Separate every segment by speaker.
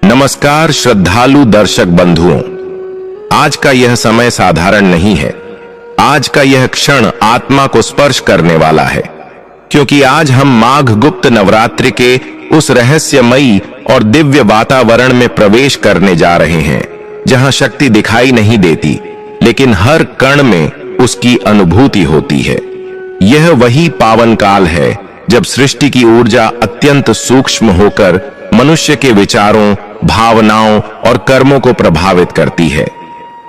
Speaker 1: नमस्कार श्रद्धालु दर्शक बंधुओं, आज का यह समय साधारण नहीं है। आज का यह क्षण आत्मा को स्पर्श करने वाला है, क्योंकि आज हम माघ गुप्त नवरात्रि के उस रहस्यमयी और दिव्य वातावरण में प्रवेश करने जा रहे हैं, जहां शक्ति दिखाई नहीं देती, लेकिन हर कण में उसकी अनुभूति होती है। यह वही पावन काल है जब सृष्टि की ऊर्जा अत्यंत सूक्ष्म होकर मनुष्य के विचारों, भावनाओं और कर्मों को प्रभावित करती है।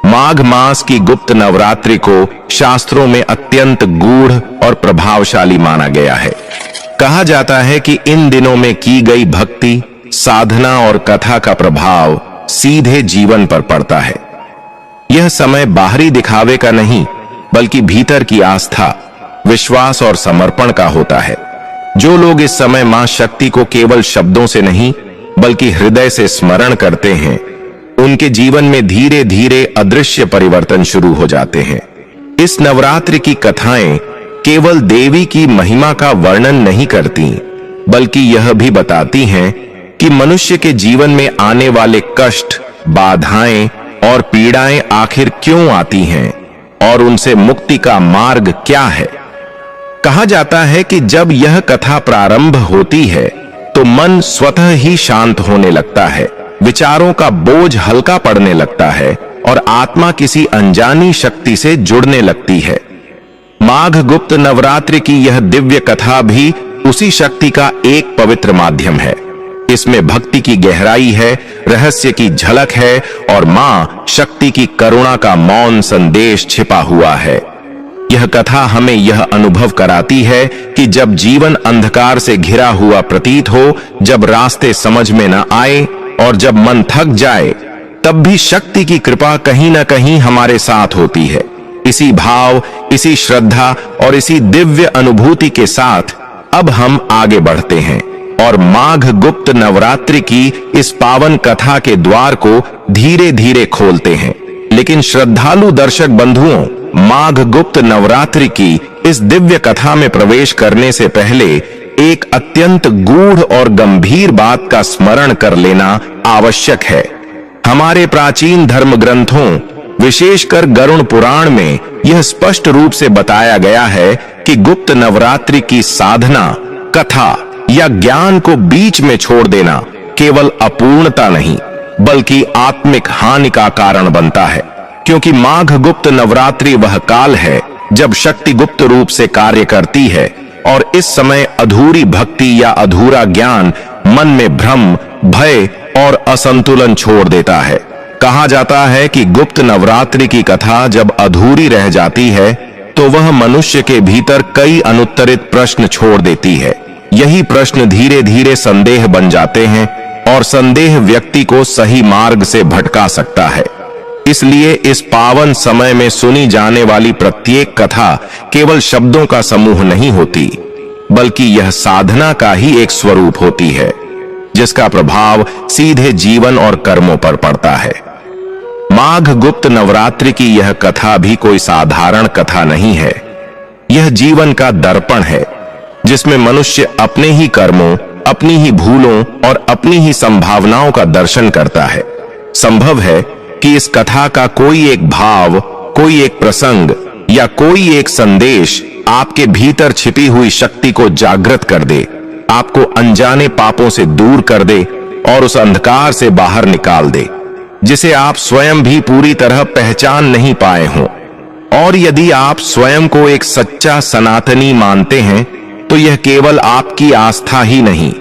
Speaker 1: माघ मास की गुप्त नवरात्रि को शास्त्रों में अत्यंत गूढ़ और प्रभावशाली माना गया है। कहा जाता है कि इन दिनों में की गई भक्ति, साधना और कथा का प्रभाव सीधे जीवन पर पड़ता है। यह समय बाहरी दिखावे का नहीं, बल्कि भीतर की आस्था, विश्वास और समर्पण का होता है। जो लोग इस समय मां शक्ति को केवल शब्दों से नहीं, बल्कि हृदय से स्मरण करते हैं, उनके जीवन में धीरे धीरे अदृश्य परिवर्तन शुरू हो जाते हैं। इस नवरात्रि की कथाएं केवल देवी की महिमा का वर्णन नहीं करती, बल्कि यह भी बताती हैं कि मनुष्य के जीवन में आने वाले कष्ट, बाधाएं और पीड़ाएं आखिर क्यों आती हैं और उनसे मुक्ति का मार्ग क्या है। कहा जाता है कि जब यह कथा प्रारंभ होती है तो मन स्वतः ही शांत होने लगता है, विचारों का बोझ हल्का पड़ने लगता है और आत्मा किसी अनजानी शक्ति से जुड़ने लगती है। माघ गुप्त नवरात्रि की यह दिव्य कथा भी उसी शक्ति का एक पवित्र माध्यम है। इसमें भक्ति की गहराई है, रहस्य की झलक है और मां शक्ति की करुणा का मौन संदेश छिपा हुआ है। यह कथा हमें यह अनुभव कराती है कि जब जीवन अंधकार से घिरा हुआ प्रतीत हो, जब रास्ते समझ में न आए और जब मन थक जाए, तब भी शक्ति की कृपा कहीं न कहीं हमारे साथ होती है। इसी भाव, इसी श्रद्धा और इसी दिव्य अनुभूति के साथ अब हम आगे बढ़ते हैं और माघ गुप्त नवरात्रि की इस पावन कथा के द्वार को धीरे धीरे खोलते हैं। लेकिन श्रद्धालु दर्शक बंधुओं, माघ गुप्त नवरात्रि की इस दिव्य कथा में प्रवेश करने से पहले एक अत्यंत गूढ़ और गंभीर बात का स्मरण कर लेना आवश्यक है। हमारे प्राचीन धर्म ग्रंथों, विशेषकर गरुड़ पुराण में यह स्पष्ट रूप से बताया गया है कि गुप्त नवरात्रि की साधना, कथा या ज्ञान को बीच में छोड़ देना केवल अपूर्णता नहीं, बल्कि आत्मिक हानि का कारण बनता है। क्योंकि माघ गुप्त नवरात्रि वह काल है जब शक्ति गुप्त रूप से कार्य करती है और इस समय अधूरी भक्ति या अधूरा ज्ञान मन में भ्रम, भय और असंतुलन छोड़ देता है। कहा जाता है कि गुप्त नवरात्रि की कथा जब अधूरी रह जाती है तो वह मनुष्य के भीतर कई अनुत्तरित प्रश्न छोड़ देती है। यही प्रश्न धीरे धीरे संदेह बन जाते हैं और संदेह व्यक्ति को सही मार्ग से भटका सकता है। इसलिए इस पावन समय में सुनी जाने वाली प्रत्येक कथा केवल शब्दों का समूह नहीं होती, बल्कि यह साधना का ही एक स्वरूप होती है, जिसका प्रभाव सीधे जीवन और कर्मों पर पड़ता है। माघ गुप्त नवरात्रि की यह कथा भी कोई साधारण कथा नहीं है। यह जीवन का दर्पण है, जिसमें मनुष्य अपने ही कर्मों, अपनी ही भूलों और अपनी ही संभावनाओं का दर्शन करता है। संभव है कि इस कथा का कोई एक भाव, कोई एक प्रसंग या कोई एक संदेश आपके भीतर छिपी हुई शक्ति को जागृत कर दे, आपको अनजाने पापों से दूर कर दे और उस अंधकार से बाहर निकाल दे, जिसे आप स्वयं भी पूरी तरह पहचान नहीं पाए हों। और यदि आप स्वयं को एक सच्चा सनातनी मानते हैं, तो यह केवल आपकी आस्था ही नहीं,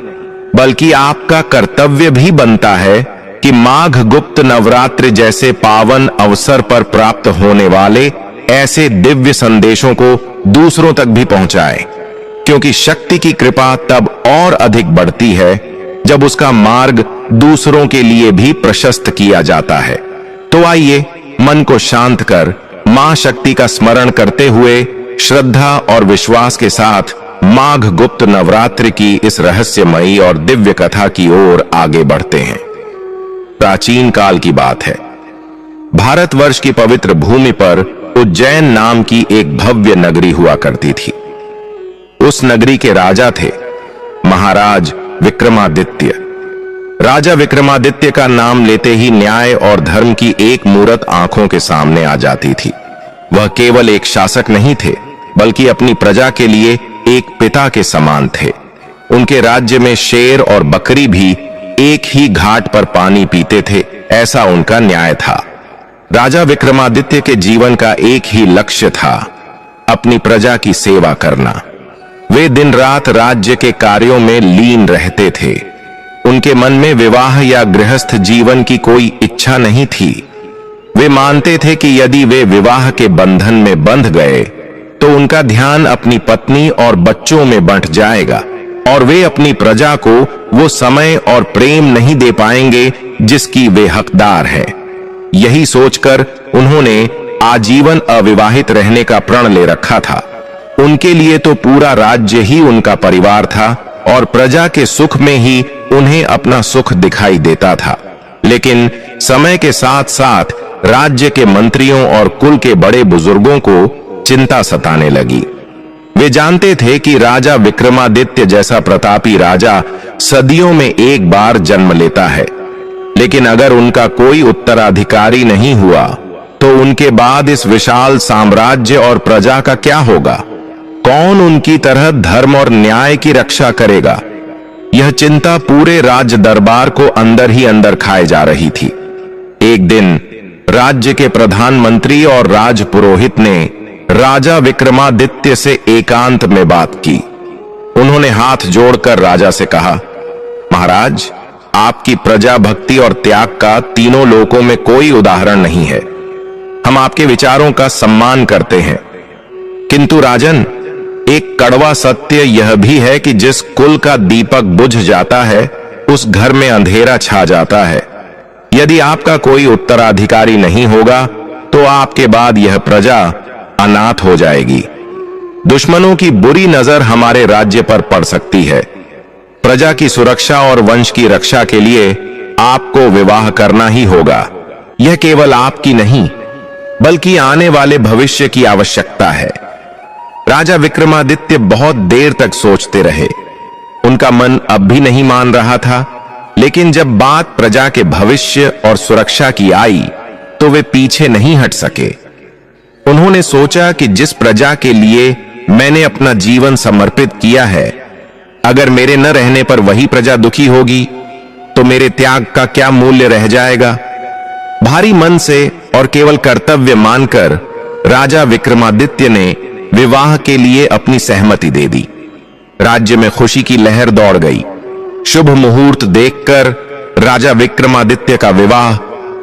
Speaker 1: बल्कि आपका कर्तव्य भी बनता है कि माघ गुप्त नवरात्रि जैसे पावन अवसर पर प्राप्त होने वाले ऐसे दिव्य संदेशों को दूसरों तक भी पहुंचाए। क्योंकि शक्ति की कृपा तब और अधिक बढ़ती है जब उसका मार्ग दूसरों के लिए भी प्रशस्त किया जाता है। तो आइए मन को शांत कर मां शक्ति का स्मरण करते हुए श्रद्धा और विश्वास के साथ माघ गुप्त नवरात्रि की इस रहस्यमयी और दिव्य कथा की ओर आगे बढ़ते हैं। प्राचीन काल की बात है। भारतवर्ष की पवित्र भूमि पर उज्जैन नाम की एक भव्य नगरी हुआ करती थी। उस नगरी के राजा थे महाराज विक्रमादित्य। राजा विक्रमादित्य का नाम लेते ही न्याय और धर्म की एक मूरत आंखों के सामने आ जाती थी। वह केवल एक शासक नहीं थे, बल्कि अपनी प्रजा के लिए एक पिता के समान थे। उनके राज्य में शेर और बकरी भी एक ही घाट पर पानी पीते थे, ऐसा उनका न्याय था। राजा विक्रमादित्य के जीवन का एक ही लक्ष्य था, अपनी प्रजा की सेवा करना। वे दिन रात राज्य के कार्यों में लीन रहते थे। उनके मन में विवाह या गृहस्थ जीवन की कोई इच्छा नहीं थी। वे मानते थे कि यदि वे विवाह के बंधन में बंध गए तो उनका ध्यान अपनी पत्नी और बच्चों में बंट जाएगा और वे अपनी प्रजा को वो समय और प्रेम नहीं दे पाएंगे जिसकी वे हकदार हैं। यही सोचकर उन्होंने आजीवन अविवाहित रहने का प्रण ले रखा था। उनके लिए तो पूरा राज्य ही उनका परिवार था और प्रजा के सुख में ही उन्हें अपना सुख दिखाई देता था। लेकिन समय के साथ साथ राज्य के मंत्रियों और कुल के बड़े बुजुर्गों को चिंता सताने लगी। वे जानते थे कि राजा विक्रमादित्य जैसा प्रतापी राजा सदियों में एक बार जन्म लेता है, लेकिन अगर उनका कोई उत्तराधिकारी नहीं हुआ तो उनके बाद इस विशाल साम्राज्य और प्रजा का क्या होगा? कौन उनकी तरह धर्म और न्याय की रक्षा करेगा? यह चिंता पूरे राज दरबार को अंदर ही अंदर खाए जा रही थी। एक दिन राज्य के प्रधानमंत्री और राज पुरोहित ने राजा विक्रमादित्य से एकांत में बात की। उन्होंने हाथ जोड़कर राजा से कहा, महाराज, आपकी प्रजा भक्ति और त्याग का तीनों लोकों में कोई उदाहरण नहीं है। हम आपके विचारों का सम्मान करते हैं, किंतु राजन, एक कड़वा सत्य यह भी है कि जिस कुल का दीपक बुझ जाता है उस घर में अंधेरा छा जाता है। यदि आपका कोई उत्तराधिकारी नहीं होगा तो आपके बाद यह प्रजा अनाथ हो जाएगी। दुश्मनों की बुरी नजर हमारे राज्य पर पड़ सकती है। प्रजा की सुरक्षा और वंश की रक्षा के लिए आपको विवाह करना ही होगा। यह केवल आपकी नहीं, बल्कि आने वाले भविष्य की आवश्यकता है। राजा विक्रमादित्य बहुत देर तक सोचते रहे। उनका मन अब भी नहीं मान रहा था, लेकिन जब बात प्रजा के भविष्य और सुरक्षा की आई तो वे पीछे नहीं हट सके। उन्होंने सोचा कि जिस प्रजा के लिए मैंने अपना जीवन समर्पित किया है, अगर मेरे न रहने पर वही प्रजा दुखी होगी तो मेरे त्याग का क्या मूल्य रह जाएगा? भारी मन से और केवल कर्तव्य मानकर राजा विक्रमादित्य ने विवाह के लिए अपनी सहमति दे दी। राज्य में खुशी की लहर दौड़ गई। शुभ मुहूर्त देखकर राजा विक्रमादित्य का विवाह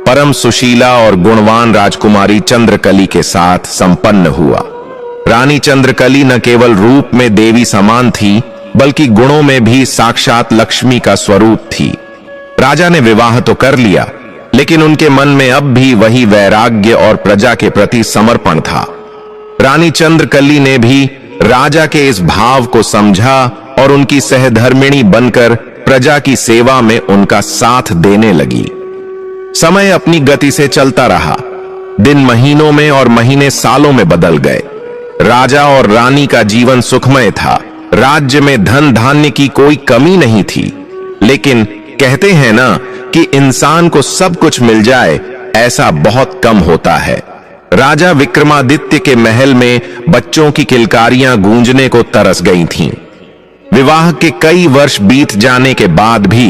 Speaker 1: परम सुशीला और गुणवान राजकुमारी चंद्रकली के साथ संपन्न हुआ। रानी चंद्रकली न केवल रूप में देवी समान थी, बल्कि गुणों में भी साक्षात लक्ष्मी का स्वरूप थी। राजा ने विवाह तो कर लिया, लेकिन उनके मन में अब भी वही वैराग्य और प्रजा के प्रति समर्पण था। रानी चंद्रकली ने भी राजा के इस भाव को समझा और उनकी सहधर्मिणी बनकर प्रजा की सेवा में उनका साथ देने लगी। समय अपनी गति से चलता रहा। दिन महीनों में और महीने सालों में बदल गए। राजा और रानी का जीवन सुखमय था। राज्य में धन धान्य की कोई कमी नहीं थी, लेकिन कहते हैं ना कि इंसान को सब कुछ मिल जाए, ऐसा बहुत कम होता है। राजा विक्रमादित्य के महल में बच्चों की किलकारियां गूंजने को तरस गई थीं। विवाह के कई वर्ष बीत जाने के बाद भी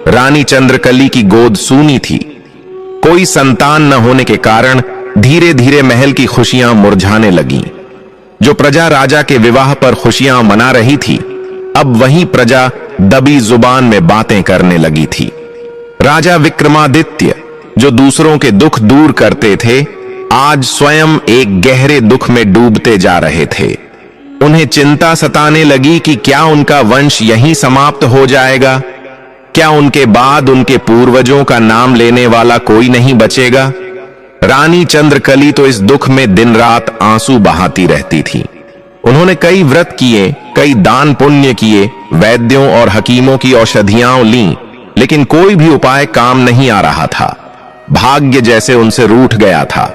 Speaker 1: रानी चंद्रकली की गोद सूनी थी। कोई संतान न होने के कारण धीरे धीरे महल की खुशियां मुरझाने लगीं। जो प्रजा राजा के विवाह पर खुशियां मना रही थी, अब वही प्रजा दबी जुबान में बातें करने लगी थी। राजा विक्रमादित्य, जो दूसरों के दुख दूर करते थे, आज स्वयं एक गहरे दुख में डूबते जा रहे थे। उन्हें चिंता सताने लगी कि क्या उनका वंश यहीं समाप्त हो जाएगा? क्या उनके बाद उनके पूर्वजों का नाम लेने वाला कोई नहीं बचेगा? रानी चंद्रकली तो इस दुख में दिन रात आंसू बहाती रहती थी। उन्होंने कई व्रत किए, कई दान पुण्य किए, वैद्यों और हकीमों की औषधियां लीं, लेकिन कोई भी उपाय काम नहीं आ रहा था। भाग्य जैसे उनसे रूठ गया था।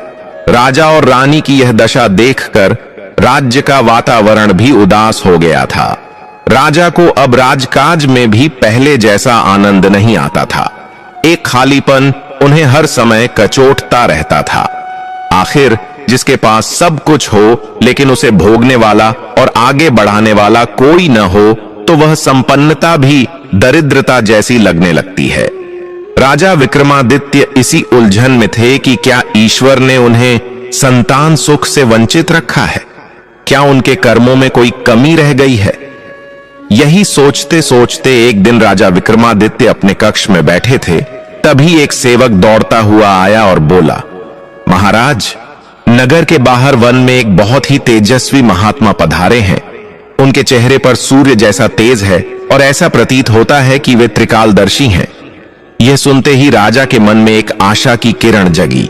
Speaker 1: राजा और रानी की यह दशा देखकर राज्य का वातावरण भी उदास हो गया था। राजा को अब राजकाज में भी पहले जैसा आनंद नहीं आता था। एक खालीपन उन्हें हर समय कचोटता रहता था। आखिर जिसके पास सब कुछ हो लेकिन उसे भोगने वाला और आगे बढ़ाने वाला कोई न हो तो वह संपन्नता भी दरिद्रता जैसी लगने लगती है। राजा विक्रमादित्य इसी उलझन में थे कि क्या ईश्वर ने उन्हें संतान सुख से वंचित रखा है, क्या उनके कर्मों में कोई कमी रह गई है। यही सोचते सोचते एक दिन राजा विक्रमादित्य अपने कक्ष में बैठे थे, तभी एक सेवक दौड़ता हुआ आया और बोला, महाराज, नगर के बाहर वन में एक बहुत ही तेजस्वी महात्मा पधारे हैं। उनके चेहरे पर सूर्य जैसा तेज है और ऐसा प्रतीत होता है कि वे त्रिकालदर्शी हैं। यह सुनते ही राजा के मन में एक आशा की किरण जगी।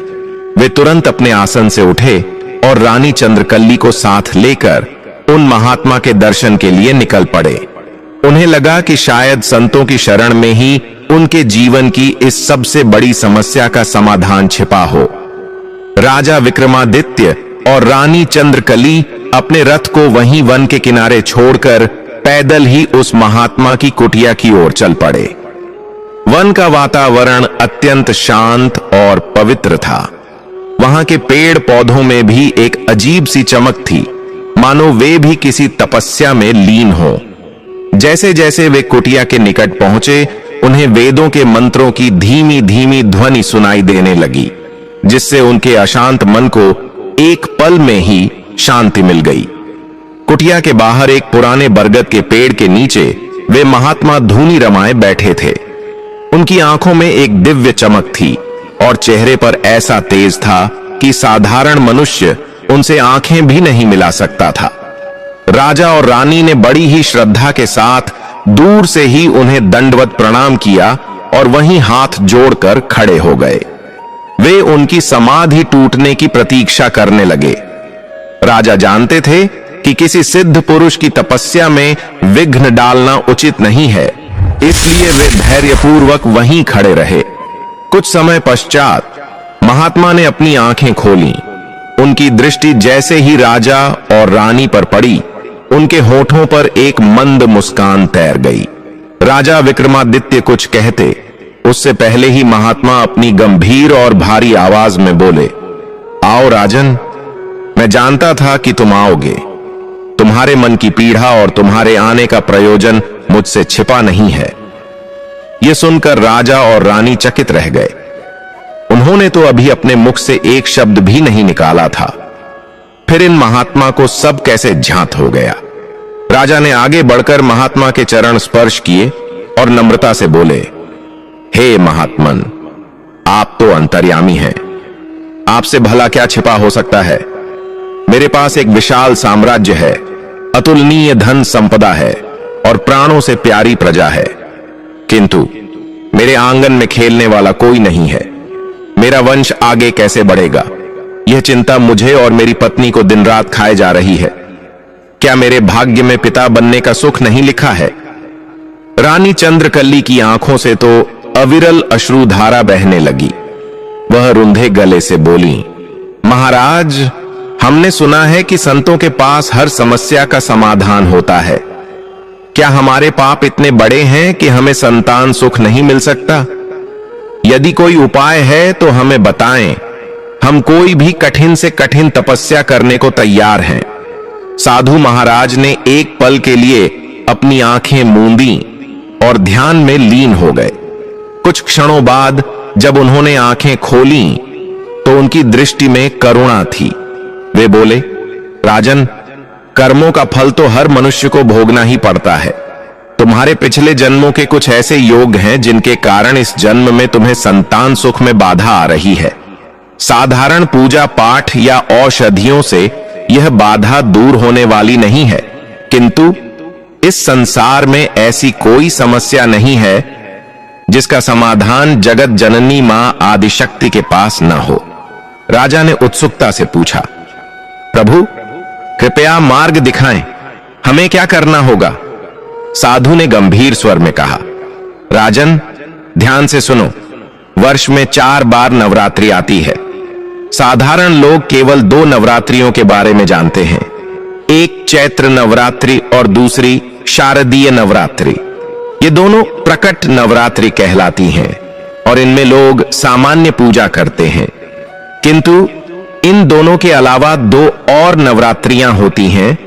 Speaker 1: वे तुरंत अपने आसन से उठे और रानी चंद्रकल्ली को साथ लेकर उन महात्मा के दर्शन के लिए निकल पड़े। उन्हें लगा कि शायद संतों की शरण में ही उनके जीवन की इस सबसे बड़ी समस्या का समाधान छिपा हो। राजा विक्रमादित्य और रानी चंद्रकली अपने रथ को वहीं वन के किनारे छोड़कर पैदल ही उस महात्मा की कुटिया की ओर चल पड़े। वन का वातावरण अत्यंत शांत और पवित्र था। वहां के पेड़ पौधों में भी एक अजीब सी चमक थी, मानो वे भी किसी तपस्या में लीन हो। जैसे जैसे वे कुटिया के निकट पहुंचे, उन्हें वेदों के मंत्रों की धीमी धीमी ध्वनि सुनाई देने लगी, जिससे उनके अशांत मन को एक पल में ही शांति मिल गई। कुटिया के बाहर एक पुराने बरगद के पेड़ के नीचे वे महात्मा धूनी रमाए बैठे थे। उनकी आंखों में एक दिव्य चमक थी और चेहरे पर ऐसा तेज था कि साधारण मनुष्य उनसे आंखें भी नहीं मिला सकता था। राजा और रानी ने बड़ी ही श्रद्धा के साथ दूर से ही उन्हें दंडवत प्रणाम किया और वहीं हाथ जोड़कर खड़े हो गए। वे उनकी समाधि टूटने की प्रतीक्षा करने लगे। राजा जानते थे कि किसी सिद्ध पुरुष की तपस्या में विघ्न डालना उचित नहीं है, इसलिए वे धैर्यपूर्वक वहीं खड़े रहे। कुछ समय पश्चात महात्मा ने अपनी आंखें खोलीं। उनकी दृष्टि जैसे ही राजा और रानी पर पड़ी, उनके होठों पर एक मंद मुस्कान तैर गई। राजा विक्रमादित्य कुछ कहते, उससे पहले ही महात्मा अपनी गंभीर और भारी आवाज में बोले, आओ राजन, मैं जानता था कि तुम आओगे। तुम्हारे मन की पीड़ा और तुम्हारे आने का प्रयोजन मुझसे छिपा नहीं है। यह सुनकर राजा और रानी चकित रह गए। उन्होंने तो अभी अपने मुख से एक शब्द भी नहीं निकाला था, फिर इन महात्मा को सब कैसे झांत हो गया। राजा ने आगे बढ़कर महात्मा के चरण स्पर्श किए और नम्रता से बोले, हे महात्मन, आप तो अंतर्यामी हैं, आपसे भला क्या छिपा हो सकता है। मेरे पास एक विशाल साम्राज्य है, अतुलनीय धन संपदा है और प्राणों से प्यारी प्रजा है, किंतु मेरे आंगन में खेलने वाला कोई नहीं है। मेरा वंश आगे कैसे बढ़ेगा, यह चिंता मुझे और मेरी पत्नी को दिन रात खाए जा रही है। क्या मेरे भाग्य में पिता बनने का सुख नहीं लिखा है। रानी चंद्रकल्ली की आंखों से तो अविरल अश्रुधारा बहने लगी। वह रुंधे गले से बोली, महाराज, हमने सुना है कि संतों के पास हर समस्या का समाधान होता है। क्या हमारे पाप इतने बड़े हैं कि हमें संतान सुख नहीं मिल सकता? यदि कोई उपाय है तो हमें बताएं। हम कोई भी कठिन से कठिन तपस्या करने को तैयार हैं। साधु महाराज ने एक पल के लिए अपनी आंखें मूंदी और ध्यान में लीन हो गए। कुछ क्षणों बाद जब उन्होंने आंखें खोली तो उनकी दृष्टि में करुणा थी। वे बोले, राजन, कर्मों का फल तो हर मनुष्य को भोगना ही पड़ता है। तुम्हारे पिछले जन्मों के कुछ ऐसे योग हैं जिनके कारण इस जन्म में तुम्हें संतान सुख में बाधा आ रही है। साधारण पूजा पाठ या औषधियों से यह बाधा दूर होने वाली नहीं है, किंतु इस संसार में ऐसी कोई समस्या नहीं है जिसका समाधान जगत जननी मां आदिशक्ति के पास न हो। राजा ने उत्सुकता से पूछा, प्रभु, कृपया मार्ग दिखाएं, हमें क्या करना होगा। साधु ने गंभीर स्वर में कहा, राजन, ध्यान से सुनो। वर्ष में 4 बार नवरात्रि आती है। साधारण लोग केवल 2 नवरात्रियों के बारे में जानते हैं, एक चैत्र नवरात्रि और दूसरी शारदीय नवरात्रि। ये दोनों प्रकट नवरात्रि कहलाती हैं। और इनमें लोग सामान्य पूजा करते हैं। किंतु इन दोनों के अलावा 2 और नवरात्रियां होती हैं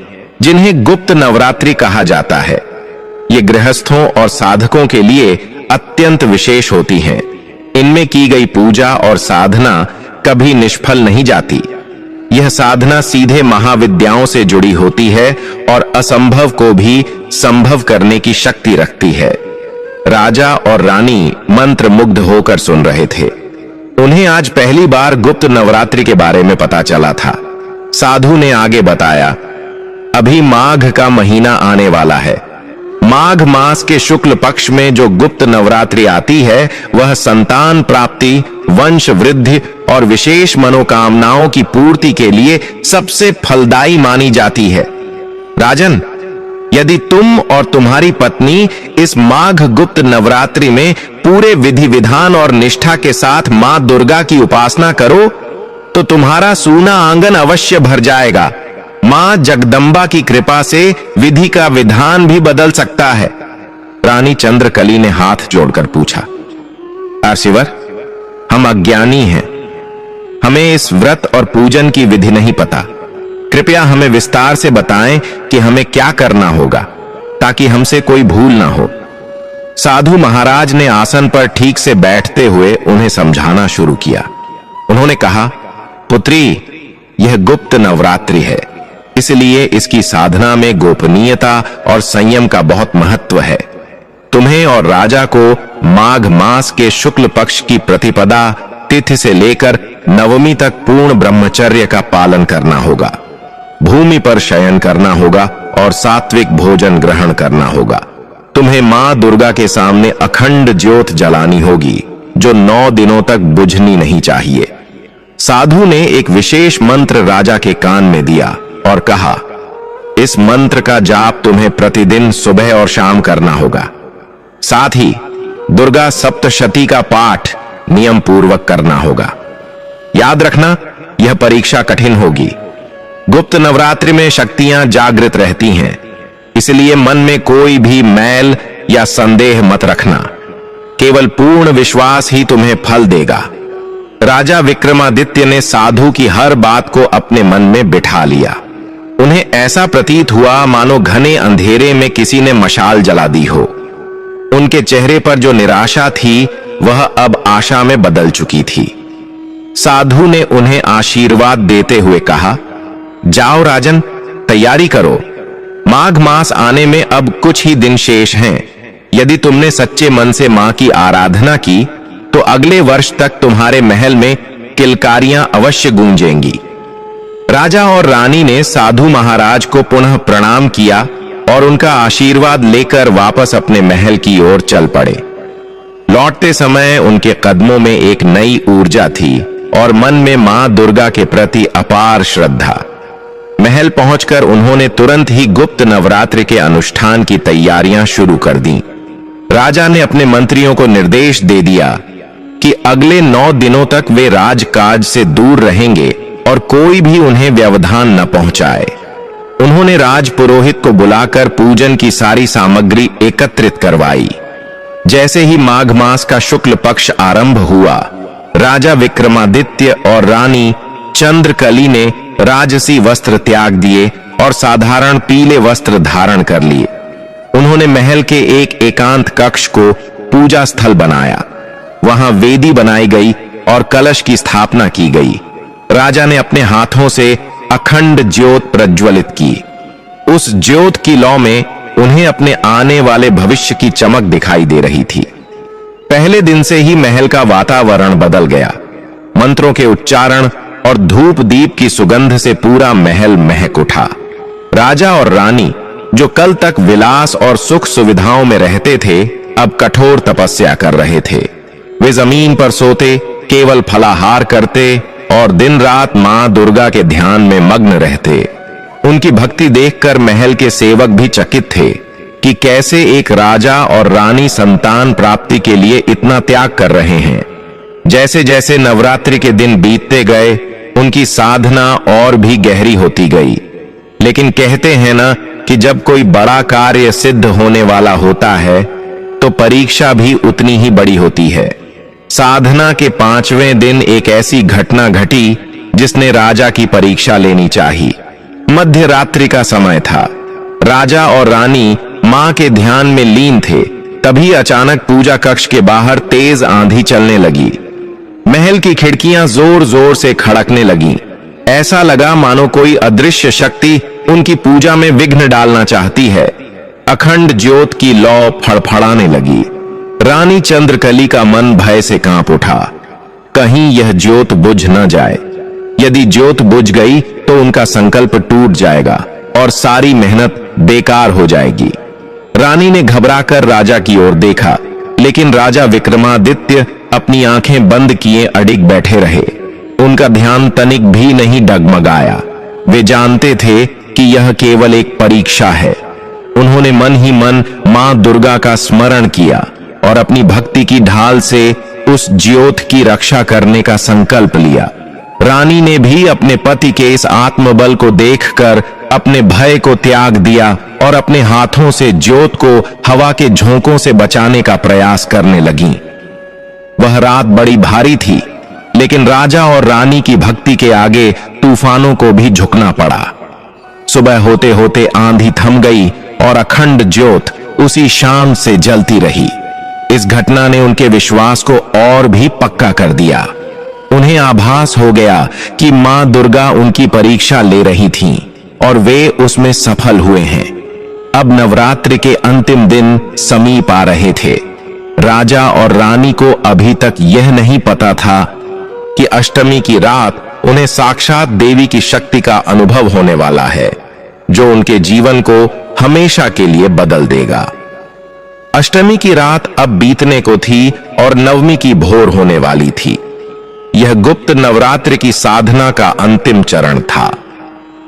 Speaker 1: जिन्हें गुप्त नवरात्रि कहा जाता है। ये गृहस्थों और साधकों के लिए अत्यंत विशेष होती हैं। इनमें की गई पूजा और साधना कभी निष्फल नहीं जाती। यह साधना सीधे महाविद्याओं से जुड़ी होती है और असंभव को भी संभव करने की शक्ति रखती है। राजा और रानी मंत्र मुग्ध होकर सुन रहे थे। उन्हें आज पहली बार गुप्त नवरात्रि के बारे में पता चला था। साधु ने आगे बताया, अभी माघ का महीना आने वाला है। माघ मास के शुक्ल पक्ष में जो गुप्त नवरात्रि आती है वह संतान प्राप्ति, वंश वृद्धि और विशेष मनोकामनाओं की पूर्ति के लिए सबसे फलदायी मानी जाती है। राजन, यदि तुम और तुम्हारी पत्नी इस माघ गुप्त नवरात्रि में पूरे विधि विधान और निष्ठा के साथ मां दुर्गा की उपासना करो तो तुम्हारा सूना आंगन अवश्य भर जाएगा। मां जगदंबा की कृपा से विधि का विधान भी बदल सकता है। रानी चंद्रकली ने हाथ जोड़कर पूछा, आर्सिवर, हम अज्ञानी हैं। हमें इस व्रत और पूजन की विधि नहीं पता। कृपया हमें विस्तार से बताएं कि हमें क्या करना होगा ताकि हमसे कोई भूल ना हो। साधु महाराज ने आसन पर ठीक से बैठते हुए उन्हें समझाना शुरू किया। उन्होंने कहा, पुत्री, यह गुप्त नवरात्रि है, इसलिए इसकी साधना में गोपनीयता और संयम का बहुत महत्व है। तुम्हें और राजा को माघ मास के शुक्ल पक्ष की प्रतिपदा तिथि से लेकर नवमी तक पूर्ण ब्रह्मचर्य का पालन करना होगा। भूमि पर शयन करना होगा और सात्विक भोजन ग्रहण करना होगा। तुम्हें मां दुर्गा के सामने अखंड ज्योत जलानी होगी जो 9 दिनों तक बुझनी नहीं चाहिए। साधु ने एक विशेष मंत्र राजा के कान में दिया और कहा, इस मंत्र का जाप तुम्हें प्रतिदिन सुबह और शाम करना होगा। साथ ही दुर्गा सप्तशती का पाठ नियम पूर्वक करना होगा। याद रखना, यह परीक्षा कठिन होगी। गुप्त नवरात्रि में शक्तियां जागृत रहती हैं, इसलिए मन में कोई भी मैल या संदेह मत रखना। केवल पूर्ण विश्वास ही तुम्हें फल देगा। राजा विक्रमादित्य ने साधु की हर बात को अपने मन में बिठा लिया। उन्हें ऐसा प्रतीत हुआ मानो घने अंधेरे में किसी ने मशाल जला दी हो। उनके चेहरे पर जो निराशा थी वह अब आशा में बदल चुकी थी। साधु ने उन्हें आशीर्वाद देते हुए कहा, जाओ राजन, तैयारी करो। माघ मास आने में अब कुछ ही दिन शेष हैं। यदि तुमने सच्चे मन से मां की आराधना की तो अगले वर्ष तक तुम्हारे महल में किलकारियां अवश्य गूंजेंगी। राजा और रानी ने साधु महाराज को पुनः प्रणाम किया और उनका आशीर्वाद लेकर वापस अपने महल की ओर चल पड़े। लौटते समय उनके कदमों में एक नई ऊर्जा थी और मन में मां दुर्गा के प्रति अपार श्रद्धा। महल पहुंचकर उन्होंने तुरंत ही गुप्त नवरात्रि के अनुष्ठान की तैयारियां शुरू कर दी। राजा ने अपने मंत्रियों को निर्देश दे दिया कि अगले 9 दिनों तक वे राजकाज से दूर रहेंगे और कोई भी उन्हें व्यवधान न पहुंचाए। उन्होंने राज पुरोहित को बुलाकर पूजन की सारी सामग्री एकत्रित करवाई। जैसे ही माघ मास का शुक्ल पक्ष आरंभ हुआ, राजा विक्रमादित्य और रानी चंद्रकली ने राजसी वस्त्र त्याग दिए और साधारण पीले वस्त्र धारण कर लिए। उन्होंने महल के एक एकांत कक्ष को पूजा स्थल बनाया। वहां वेदी बनाई गई और कलश की स्थापना की गई। राजा ने अपने हाथों से अखंड ज्योत प्रज्वलित की। उस ज्योत की लौ में उन्हें अपने आने वाले भविष्य की चमक दिखाई दे रही थी। पहले दिन से ही महल का वातावरण बदल गया। मंत्रों के उच्चारण और धूप दीप की सुगंध से पूरा महल महक उठा। राजा और रानी, जो कल तक विलास और सुख सुविधाओं में रहते थे, अब कठोर तपस्या कर रहे थे। वे जमीन पर सोते, केवल फलाहार करते और दिन रात मां दुर्गा के ध्यान में मग्न रहते। उनकी भक्ति देखकर महल के सेवक भी चकित थे कि कैसे एक राजा और रानी संतान प्राप्ति के लिए इतना त्याग कर रहे हैं। जैसे जैसे नवरात्रि के दिन बीतते गए, उनकी साधना और भी गहरी होती गई। लेकिन कहते हैं ना कि जब कोई बड़ा कार्य सिद्ध होने वाला होता है तो परीक्षा भी उतनी ही बड़ी होती है। साधना के 5वें दिन एक ऐसी घटना घटी जिसने राजा की परीक्षा लेनी चाहिए। मध्य रात्रि का समय था। राजा और रानी मां के ध्यान में लीन थे। तभी अचानक पूजा कक्ष के बाहर तेज आंधी चलने लगी। महल की खिड़कियां जोर जोर से खड़कने लगीं। ऐसा लगा मानो कोई अदृश्य शक्ति उनकी पूजा में विघ्न डालना चाहती है। अखंड ज्योत की लौ फड़फड़ाने लगी। रानी चंद्रकली का मन भय से कांप उठा। कहीं यह ज्योत बुझ न जाए। यदि ज्योत बुझ गई तो उनका संकल्प टूट जाएगा और सारी मेहनत बेकार हो जाएगी। रानी ने घबराकर राजा की ओर देखा, लेकिन राजा विक्रमादित्य अपनी आंखें बंद किए अडिग बैठे रहे। उनका ध्यान तनिक भी नहीं डगमगाया। वे जानते थे कि यह केवल एक परीक्षा है। उन्होंने मन ही मन मां दुर्गा का स्मरण किया और अपनी भक्ति की ढाल से उस ज्योत की रक्षा करने का संकल्प लिया। रानी ने भी अपने पति के इस आत्मबल को देखकर अपने भय को त्याग दिया और अपने हाथों से ज्योत को हवा के झोंकों से बचाने का प्रयास करने लगी। वह रात बड़ी भारी थी, लेकिन राजा और रानी की भक्ति के आगे तूफानों को भी झुकना पड़ा। सुबह होते होते आंधी थम गई और अखंड ज्योत उसी शाम से जलती रही। इस घटना ने उनके विश्वास को और भी पक्का कर दिया। उन्हें आभास हो गया कि मां दुर्गा उनकी परीक्षा ले रही थीं और वे उसमें सफल हुए हैं। अब नवरात्रि के अंतिम दिन समीप आ रहे थे। राजा और रानी को अभी तक यह नहीं पता था कि अष्टमी की रात उन्हें साक्षात देवी की शक्ति का अनुभव होने वाला है, जो उनके जीवन को हमेशा के लिए बदल देगा। अष्टमी की रात अब बीतने को थी और नवमी की भोर होने वाली थी। यह गुप्त नवरात्रि की साधना का अंतिम चरण था।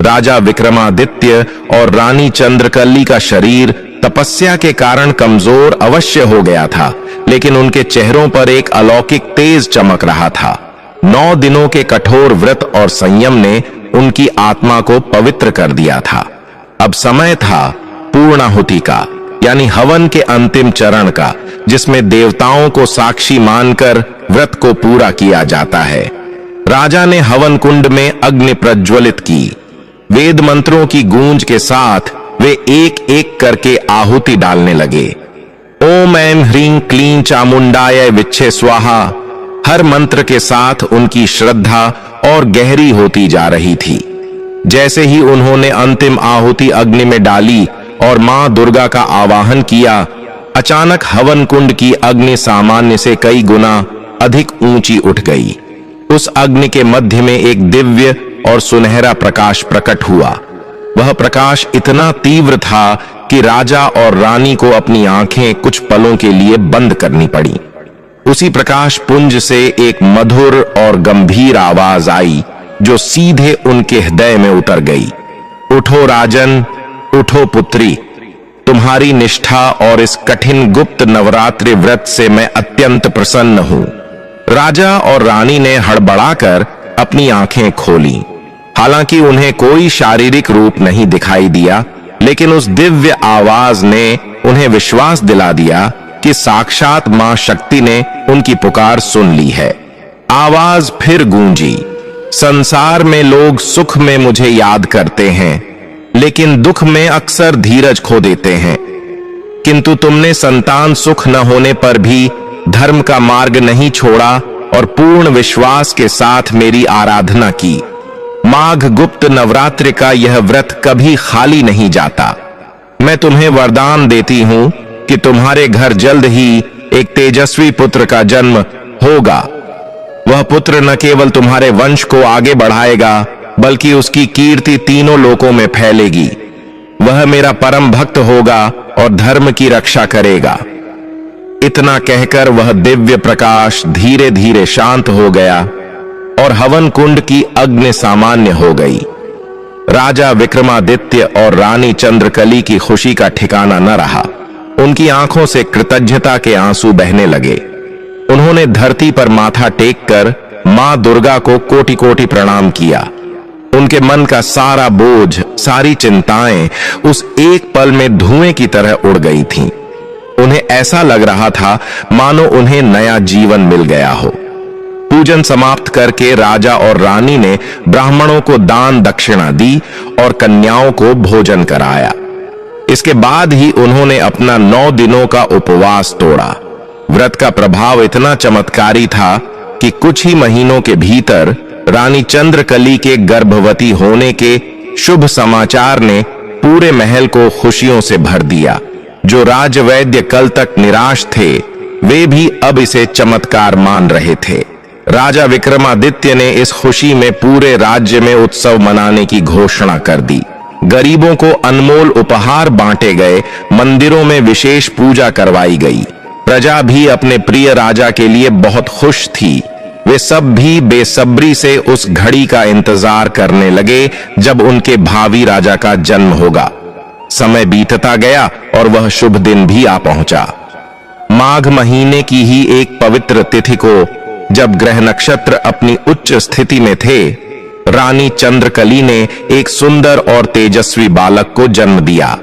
Speaker 1: राजा विक्रमादित्य और रानी चंद्रकली का शरीर तपस्या के कारण कमजोर अवश्य हो गया था, लेकिन उनके चेहरों पर एक अलौकिक तेज चमक रहा था। 9 दिनों के कठोर व्रत और संयम ने उनकी आत्मा को पवित्र कर दिया था। अब समय था पूर्णाहुति का, यानी हवन के अंतिम चरण का, जिसमें देवताओं को साक्षी मानकर व्रत को पूरा किया जाता है। राजा ने हवन कुंड में अग्नि प्रज्वलित की। वेद मंत्रों की गूंज के साथ वे एक एक करके आहुति डालने लगे। ओम ऐं ह्रीं क्लीं चामुंडाय विच्छे स्वाहा। हर मंत्र के साथ उनकी श्रद्धा और गहरी होती जा रही थी। जैसे ही उन्होंने अंतिम आहुति अग्नि में डाली और मां दुर्गा का आवाहन किया, अचानक हवन कुंड की अग्नि सामान्य से कई गुना अधिक ऊंची उठ गई। उस अग्नि के मध्य में एक दिव्य और सुनहरा प्रकाश प्रकट हुआ। वह प्रकाश इतना तीव्र था कि राजा और रानी को अपनी आंखें कुछ पलों के लिए बंद करनी पड़ी। उसी प्रकाश पुंज से एक मधुर और गंभीर आवाज आई, जो सीधे उनके हृदय में उतर गई। उठो राजन, उठो पुत्री, तुम्हारी निष्ठा और इस कठिन गुप्त नवरात्रि व्रत से मैं अत्यंत प्रसन्न हूं। राजा और रानी ने हड़बड़ाकर अपनी आंखें खोली। हालांकि उन्हें कोई शारीरिक रूप नहीं दिखाई दिया, लेकिन उस दिव्य आवाज ने उन्हें विश्वास दिला दिया कि साक्षात मां शक्ति ने उनकी पुकार सुन ली है। आवाज फिर गूंजी, संसार में लोग सुख में मुझे याद करते हैं, लेकिन दुख में अक्सर धीरज खो देते हैं। किंतु तुमने संतान सुख न होने पर भी धर्म का मार्ग नहीं छोड़ा और पूर्ण विश्वास के साथ मेरी आराधना की। माघ गुप्त नवरात्रि का यह व्रत कभी खाली नहीं जाता। मैं तुम्हें वरदान देती हूं कि तुम्हारे घर जल्द ही एक तेजस्वी पुत्र का जन्म होगा। वह पुत्र न केवल तुम्हारे वंश को आगे बढ़ाएगा, बल्कि उसकी कीर्ति तीनों लोकों में फैलेगी। वह मेरा परम भक्त होगा और धर्म की रक्षा करेगा। इतना कहकर वह दिव्य प्रकाश धीरे धीरे शांत हो गया और हवन कुंड की अग्नि सामान्य हो गई। राजा विक्रमादित्य और रानी चंद्रकली की खुशी का ठिकाना न रहा। उनकी आंखों से कृतज्ञता के आंसू बहने लगे। उन्होंने धरती पर माथा टेककर मां दुर्गा को कोटि कोटि प्रणाम किया। उनके मन का सारा बोझ, सारी चिंताएं उस एक पल में धुएं की तरह उड़ गई थीं। उन्हें ऐसा लग रहा था मानो उन्हें नया जीवन मिल गया हो। पूजन समाप्त करके राजा और रानी ने ब्राह्मणों को दान दक्षिणा दी और कन्याओं को भोजन कराया। इसके बाद ही उन्होंने अपना 9 दिनों का उपवास तोड़ा। व्रत का प्रभाव इतना चमत्कारी था कि कुछ ही महीनों के भीतर रानी चंद्रकली के गर्भवती होने के शुभ समाचार ने पूरे महल को खुशियों से भर दिया। जो राजवैद्य कल तक निराश थे, वे भी अब इसे चमत्कार मान रहे थे। राजा विक्रमादित्य ने इस खुशी में पूरे राज्य में उत्सव मनाने की घोषणा कर दी। गरीबों को अनमोल उपहार बांटे गए, मंदिरों में विशेष पूजा करवाई गई। प्रजा भी अपने प्रिय राजा के लिए बहुत खुश थी। वे सब भी बेसब्री से उस घड़ी का इंतजार करने लगे जब उनके भावी राजा का जन्म होगा। समय बीतता गया और वह शुभ दिन भी आ पहुंचा। माघ महीने की ही एक पवित्र तिथि को, जब ग्रह नक्षत्र अपनी उच्च स्थिति में थे, रानी चंद्रकली ने एक सुंदर और तेजस्वी बालक को जन्म दिया।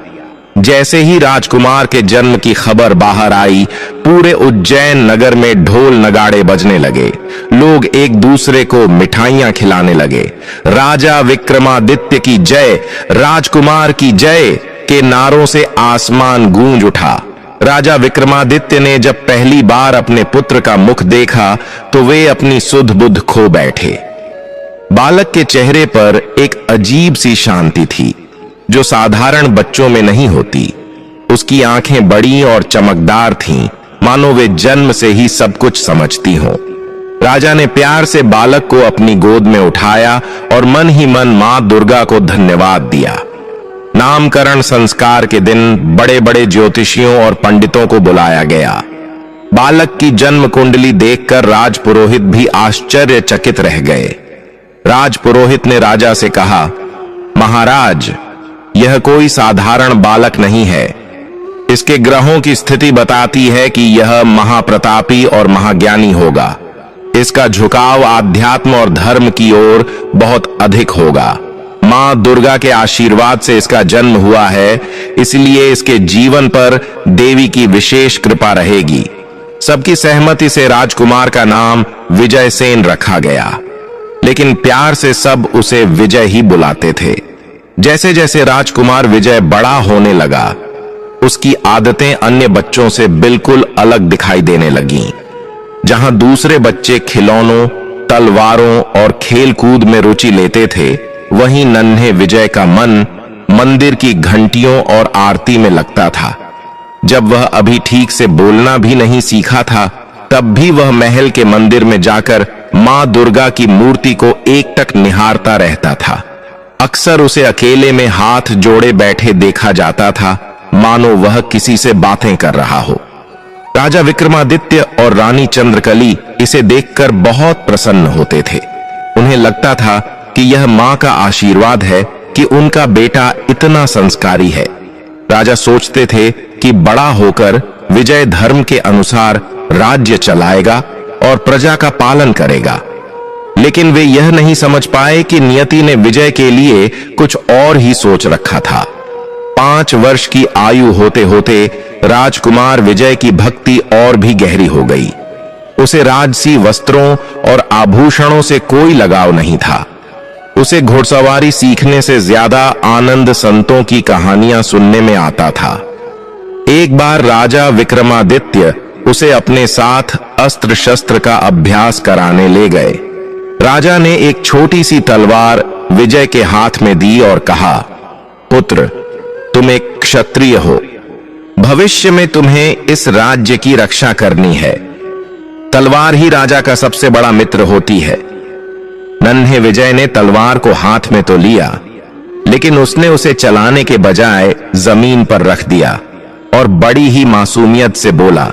Speaker 1: जैसे ही राजकुमार के जन्म की खबर बाहर आई, पूरे उज्जैन नगर में ढोल नगाड़े बजने लगे। लोग एक दूसरे को मिठाइयां खिलाने लगे। राजा विक्रमादित्य की जय, राजकुमार की जय के नारों से आसमान गूंज उठा। राजा विक्रमादित्य ने जब पहली बार अपने पुत्र का मुख देखा तो वे अपनी सुध बुध खो बैठे। बालक के चेहरे पर एक अजीब सी शांति थी जो साधारण बच्चों में नहीं होती। उसकी आंखें बड़ी और चमकदार थीं, मानो वे जन्म से ही सब कुछ समझती हों। राजा ने प्यार से बालक को अपनी गोद में उठाया और मन ही मन मां दुर्गा को धन्यवाद दिया। नामकरण संस्कार के दिन बड़े बड़े ज्योतिषियों और पंडितों को बुलाया गया। बालक की जन्म कुंडली देखकर राजपुरोहित भी आश्चर्यचकित रह गए। राजपुरोहित ने राजा से कहा, महाराज, यह कोई साधारण बालक नहीं है। इसके ग्रहों की स्थिति बताती है कि यह महाप्रतापी और महाज्ञानी होगा। इसका झुकाव आध्यात्म और धर्म की ओर बहुत अधिक होगा। मां दुर्गा के आशीर्वाद से इसका जन्म हुआ है, इसलिए इसके जीवन पर देवी की विशेष कृपा रहेगी। सबकी सहमति से राजकुमार का नाम विजयसेन रखा गया, लेकिन प्यार से सब उसे विजय ही बुलाते थे। जैसे जैसे राजकुमार विजय बड़ा होने लगा, उसकी आदतें अन्य बच्चों से बिल्कुल अलग दिखाई देने लगीं। जहां दूसरे बच्चे खिलौनों, तलवारों और खेल कूद में रुचि लेते थे, वहीं नन्हे विजय का मन मंदिर की घंटियों और आरती में लगता था। जब वह अभी ठीक से बोलना भी नहीं सीखा था, तब भी वह महल के मंदिर में जाकर मां दुर्गा की मूर्ति को एकटक निहारता रहता था। अक्सर उसे अकेले में हाथ जोड़े बैठे देखा जाता था, मानो वह किसी से बातें कर रहा हो। राजा विक्रमादित्य और रानी चंद्रकली इसे देखकर बहुत प्रसन्न होते थे। उन्हें लगता था कि यह मां का आशीर्वाद है कि उनका बेटा इतना संस्कारी है। राजा सोचते थे कि बड़ा होकर विजय धर्म के अनुसार राज्य चलाएगा और प्रजा का पालन करेगा। लेकिन वे यह नहीं समझ पाए कि नियति ने विजय के लिए कुछ और ही सोच रखा था। 5 वर्ष की आयु होते होते राजकुमार विजय की भक्ति और भी गहरी हो गई। उसे राजसी वस्त्रों और आभूषणों से कोई लगाव नहीं था। उसे घुड़सवारी सीखने से ज्यादा आनंद संतों की कहानियां सुनने में आता था। एक बार राजा विक्रमादित्य उसे अपने साथ अस्त्र शस्त्र का अभ्यास कराने ले गए। राजा ने एक छोटी सी तलवार विजय के हाथ में दी और कहा, पुत्र, तुम एक क्षत्रिय हो। भविष्य में तुम्हें इस राज्य की रक्षा करनी है। तलवार ही राजा का सबसे बड़ा मित्र होती है। नन्हे विजय ने तलवार को हाथ में तो लिया, लेकिन उसने उसे चलाने के बजाय जमीन पर रख दिया और बड़ी ही मासूमियत से बोला,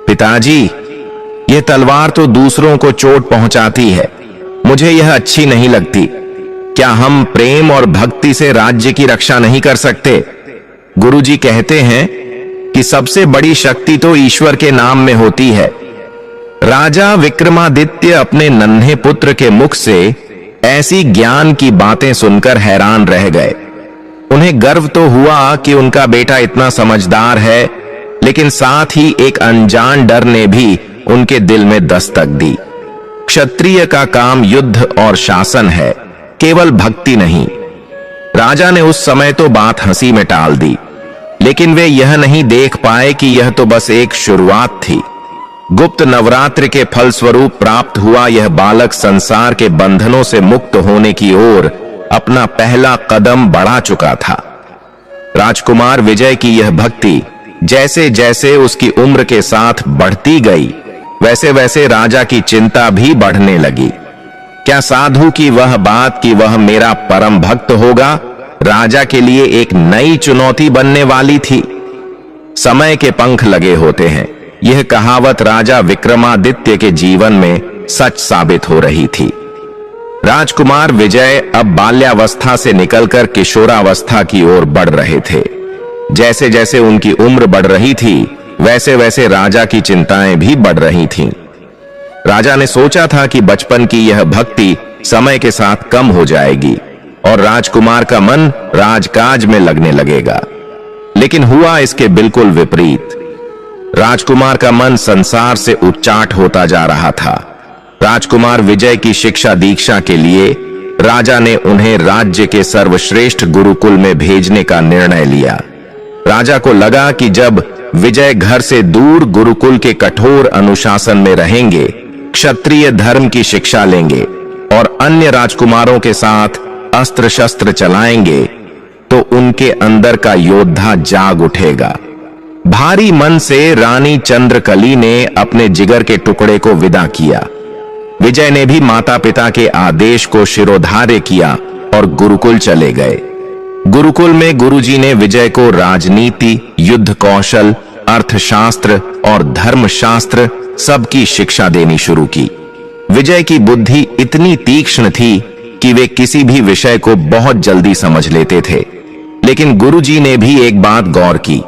Speaker 1: पिताजी, यह तलवार तो दूसरों को चोट पहुंचाती है। मुझे यह अच्छी नहीं लगती। क्या हम प्रेम और भक्ति से राज्य की रक्षा नहीं कर सकते? गुरुजी कहते हैं कि सबसे बड़ी शक्ति तो ईश्वर के नाम में होती है। राजा विक्रमादित्य अपने नन्हे पुत्र के मुख से ऐसी ज्ञान की बातें सुनकर हैरान रह गए। उन्हें गर्व तो हुआ कि उनका बेटा इतना समझदार है, लेकिन साथ ही एक अनजान डर ने भी उनके दिल में दस्तक दी। क्षत्रिय का काम युद्ध और शासन है, केवल भक्ति नहीं। राजा ने उस समय तो बात हंसी में टाल दी, लेकिन वे यह नहीं देख पाए कि यह तो बस एक शुरुआत थी। गुप्त नवरात्र के फलस्वरूप प्राप्त हुआ यह बालक संसार के बंधनों से मुक्त होने की ओर अपना पहला कदम बढ़ा चुका था। राजकुमार विजय की यह भक्ति जैसे जैसे उसकी उम्र के साथ बढ़ती गई, वैसे वैसे राजा की चिंता भी बढ़ने लगी। क्या साधु की वह बात कि वह मेरा परम भक्त होगा राजा के लिए एक नई चुनौती बनने वाली थी? समय के पंख लगे होते हैं, यह कहावत राजा विक्रमादित्य के जीवन में सच साबित हो रही थी। राजकुमार विजय अब बाल्यावस्था से निकलकर किशोरावस्था की ओर बढ़ रहे थे। जैसे जैसे उनकी उम्र बढ़ रही थी, वैसे वैसे राजा की चिंताएं भी बढ़ रही थीं। राजा ने सोचा था कि बचपन की यह भक्ति समय के साथ कम हो जाएगी और राजकुमार का मन राजकाज में लगने लगेगा, लेकिन हुआ इसके बिल्कुल विपरीत। राजकुमार का मन संसार से उच्चाट होता जा रहा था। राजकुमार विजय की शिक्षा दीक्षा के लिए राजा ने उन्हें राज्य के सर्वश्रेष्ठ गुरुकुल में भेजने का निर्णय लिया। राजा को लगा कि जब विजय घर से दूर गुरुकुल के कठोर अनुशासन में रहेंगे, क्षत्रिय धर्म की शिक्षा लेंगे और अन्य राजकुमारों के साथ अस्त्र शस्त्र चलाएंगे, तो उनके अंदर का योद्धा जाग उठेगा। भारी मन से रानी चंद्रकली ने अपने जिगर के टुकड़े को विदा किया। विजय ने भी माता पिता के आदेश को शिरोधार्य किया और गुरुकुल चले गए। गुरुकुल में गुरुजी ने विजय को राजनीति, युद्ध कौशल, अर्थशास्त्र और धर्मशास्त्र सबकी शिक्षा देनी शुरू की। विजय की बुद्धि इतनी तीक्ष्ण थी कि वे किसी भी विषय को बहुत जल्दी समझ लेते थे। लेकिन गुरुजी ने भी एक बात गौर की,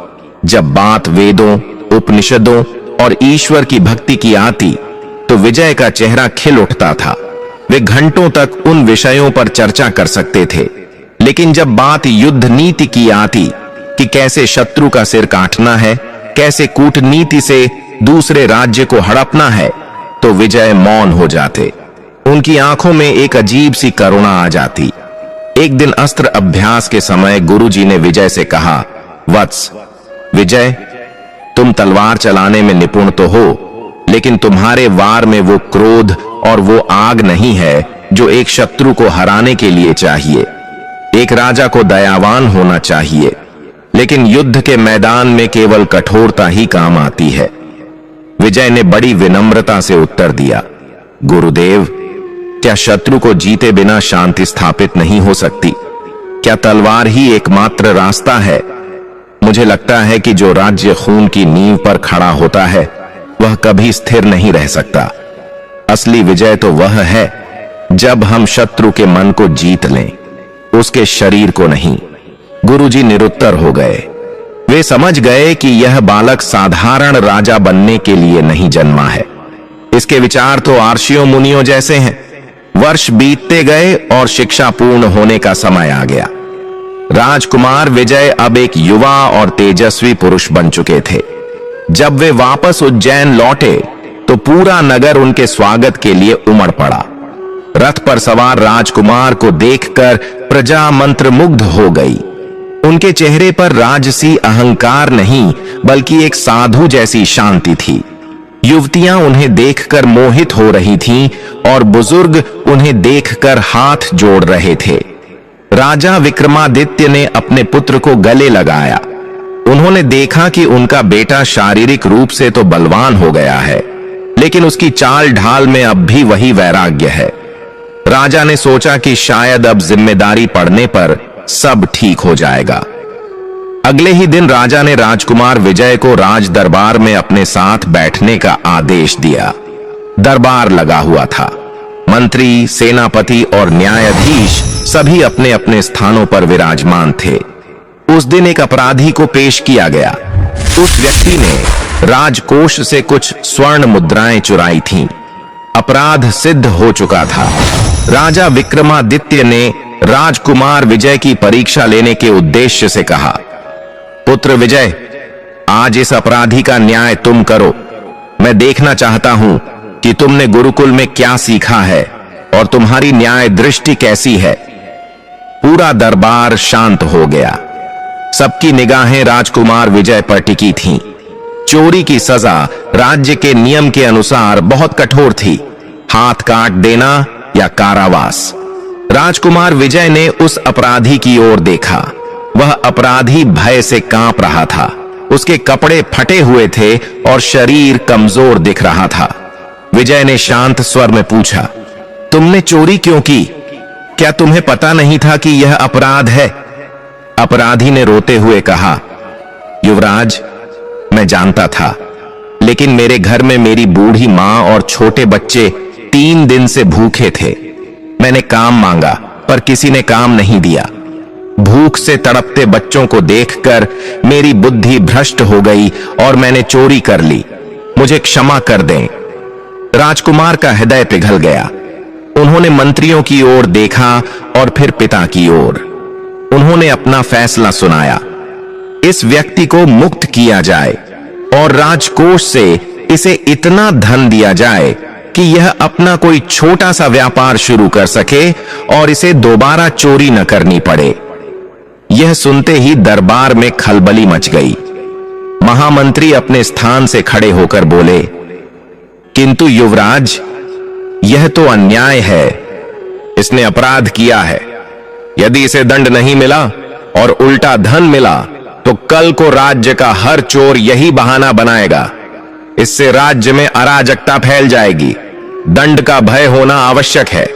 Speaker 1: जब बात वेदों, उपनिषदों और ईश्वर की भक्ति की आती तो विजय का चेहरा खिल उठता था। वे घंटों तक उन विषयों पर चर्चा कर सकते थे, लेकिन जब बात युद्ध नीति की आती कि कैसे शत्रु का सिर काटना है, कैसे कूटनीति से दूसरे राज्य को हड़पना है, तो विजय मौन हो जाते। उनकी आंखों में एक अजीब सी करुणा आ जाती। एक दिन अस्त्र अभ्यास के समय गुरुजी ने विजय से कहा, वत्स विजय, तुम तलवार चलाने में निपुण तो हो, लेकिन तुम्हारे वार में वो क्रोध और वो आग नहीं है जो एक शत्रु को हराने के लिए चाहिए। एक राजा को दयावान होना चाहिए, लेकिन युद्ध के मैदान में केवल कठोरता ही काम आती है। विजय ने बड़ी विनम्रता से उत्तर दिया, गुरुदेव, क्या शत्रु को जीते बिना शांति स्थापित नहीं हो सकती? क्या तलवार ही एकमात्र रास्ता है? मुझे लगता है कि जो राज्य खून की नींव पर खड़ा होता है वह कभी स्थिर नहीं रह सकता। असली विजय तो वह है जब हम शत्रु के मन को जीत लें, उसके शरीर को नहीं। गुरुजी निरुत्तर हो गए। वे समझ गए कि यह बालक साधारण राजा बनने के लिए नहीं जन्मा है। इसके विचार तो आर्षियों मुनियों जैसे हैं। वर्ष बीतते गए और शिक्षा पूर्ण होने का समय आ गया। राजकुमार विजय अब एक युवा और तेजस्वी पुरुष बन चुके थे। जब वे वापस उज्जैन लौटे तो पूरा नगर उनके स्वागत के लिए उमड़ पड़ा। रथ पर सवार राजकुमार को देखकर प्रजा मंत्रमुग्ध हो गई। उनके चेहरे पर राजसी अहंकार नहीं, बल्कि एक साधु जैसी शांति थी। युवतियां उन्हें देखकर मोहित हो रही थीं और बुजुर्ग उन्हें देखकर हाथ जोड़ रहे थे। राजा विक्रमादित्य ने अपने पुत्र को गले लगाया। उन्होंने देखा कि उनका बेटा शारीरिक रूप से तो बलवान हो गया है, लेकिन उसकी चाल ढाल में अब भी वही वैराग्य है। राजा ने सोचा कि शायद अब जिम्मेदारी पड़ने पर सब ठीक हो जाएगा। अगले ही दिन राजा ने राजकुमार विजय को राज दरबार में अपने साथ बैठने का आदेश दिया। दरबार लगा हुआ था। मंत्री, सेनापति और न्यायाधीश सभी अपने अपने स्थानों पर विराजमान थे। उस दिन एक अपराधी को पेश किया गया। उस व्यक्ति ने राजकोष से कुछ स्वर्ण मुद्राएं चुराई थीं। अपराध सिद्ध हो चुका था। राजा विक्रमादित्य ने राजकुमार विजय की परीक्षा लेने के उद्देश्य से कहा, पुत्र विजय, आज इस अपराधी का न्याय तुम करो। मैं देखना चाहता हूं कि तुमने गुरुकुल में क्या सीखा है और तुम्हारी न्याय दृष्टि कैसी है। पूरा दरबार शांत हो गया। सबकी निगाहें राजकुमार विजय पर टिकी थीं। चोरी की सजा राज्य के नियम के अनुसार बहुत कठोर थी, हाथ काट देना या कारावास। राजकुमार विजय ने उस अपराधी की ओर देखा। वह अपराधी भय से कांप रहा था। उसके कपड़े फटे हुए थे और शरीर कमजोर दिख रहा था। विजय ने शांत स्वर में पूछा, तुमने चोरी क्यों की? क्या तुम्हें पता नहीं था कि यह अपराध है? अपराधी ने रोते हुए कहा, युवराज, मैं जानता था, लेकिन मेरे घर में मेरी बूढ़ी मां और छोटे बच्चे 3 दिन से भूखे थे। मैंने काम मांगा पर किसी ने काम नहीं दिया। भूख से तड़पते बच्चों को देखकर मेरी बुद्धि भ्रष्ट हो गई और मैंने चोरी कर ली। मुझे क्षमा कर दें। राजकुमार का हृदय पिघल गया। उन्होंने मंत्रियों की ओर देखा और फिर पिता की ओर। उन्होंने अपना फैसला सुनाया। इस व्यक्ति को मुक्त किया जाए और राजकोष से इसे इतना धन दिया जाए कि यह अपना कोई छोटा सा व्यापार शुरू कर सके और इसे दोबारा चोरी न करनी पड़े। यह सुनते ही दरबार में खलबली मच गई। महामंत्री अपने स्थान से खड़े होकर बोले, किंतु युवराज, यह तो अन्याय है। इसने अपराध किया है। यदि इसे दंड नहीं मिला और उल्टा धन मिला तो कल को राज्य का हर चोर यही बहाना बनाएगा। इससे राज्य में अराजकता फैल जाएगी। दंड का भय होना आवश्यक है।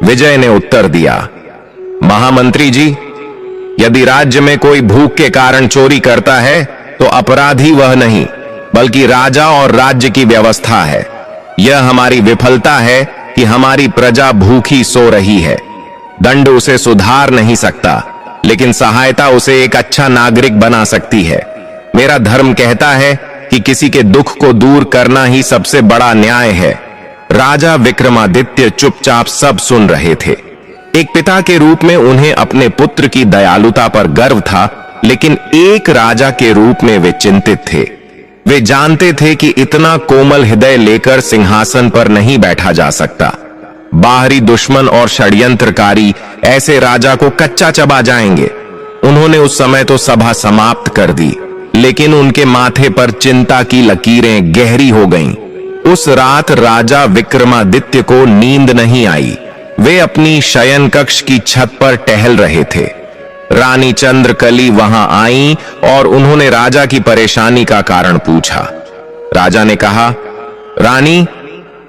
Speaker 1: विजय ने उत्तर दिया, महामंत्री जी, यदि राज्य में कोई भूख के कारण चोरी करता है तो अपराधी वह नहीं बल्कि राजा और राज्य की व्यवस्था है। यह हमारी विफलता है कि हमारी प्रजा भूखी सो रही है। दंड उसे सुधार नहीं सकता, लेकिन सहायता उसे एक अच्छा नागरिक बना सकती है। मेरा धर्म कहता है कि किसी के दुख को दूर करना ही सबसे बड़ा न्याय है। राजा विक्रमादित्य चुपचाप सब सुन रहे थे। एक पिता के रूप में उन्हें अपने पुत्र की दयालुता पर गर्व था, लेकिन एक राजा के रूप में वे चिंतित थे। वे जानते थे कि इतना कोमल हृदय लेकर सिंहासन पर नहीं बैठा जा सकता। बाहरी दुश्मन और षड्यंत्रकारी ऐसे राजा को कच्चा चबा जाएंगे। उन्होंने उस समय तो सभा समाप्त कर दी, लेकिन उनके माथे पर चिंता की लकीरें गहरी हो गईं। उस रात राजा विक्रमादित्य को नींद नहीं आई। वे अपनी शयन कक्ष की छत पर टहल रहे थे। रानी चंद्रकली वहां आई और उन्होंने राजा की परेशानी का कारण पूछा। राजा ने कहा, रानी,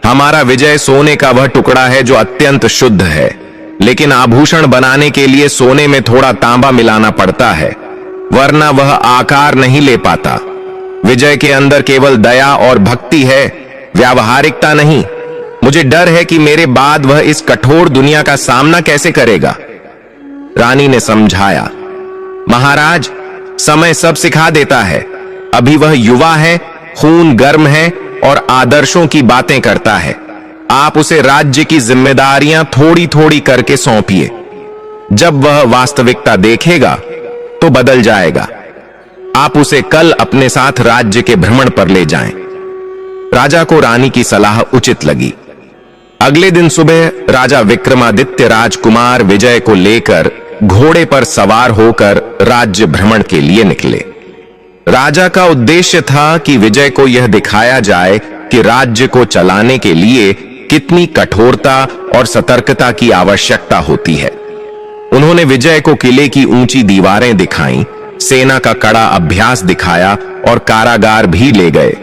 Speaker 1: हमारा विजय सोने का वह टुकड़ा है जो अत्यंत शुद्ध है, लेकिन आभूषण बनाने के लिए सोने में थोड़ा तांबा मिलाना पड़ता है, वरना वह आकार नहीं ले पाता। विजय के अंदर केवल दया और भक्ति है, व्यावहारिकता नहीं। मुझे डर है कि मेरे बाद वह इस कठोर दुनिया का सामना कैसे करेगा। रानी ने समझाया, महाराज, समय सब सिखा देता है। अभी वह युवा है, खून गर्म है और आदर्शों की बातें करता है। आप उसे राज्य की जिम्मेदारियां थोड़ी थोड़ी करके सौंपिए। जब वह वास्तविकता देखेगा तो बदल जाएगा। आप उसे कल अपने साथ राज्य के भ्रमण पर ले जाएं। राजा को रानी की सलाह उचित लगी। अगले दिन सुबह राजा विक्रमादित्य राजकुमार विजय को लेकर घोड़े पर सवार होकर राज्य भ्रमण के लिए निकले। राजा का उद्देश्य था कि विजय को यह दिखाया जाए कि राज्य को चलाने के लिए कितनी कठोरता और सतर्कता की आवश्यकता होती है। उन्होंने विजय को किले की ऊंची दीवारें दिखाईं, सेना का कड़ा अभ्यास दिखाया और कारागार भी ले गए।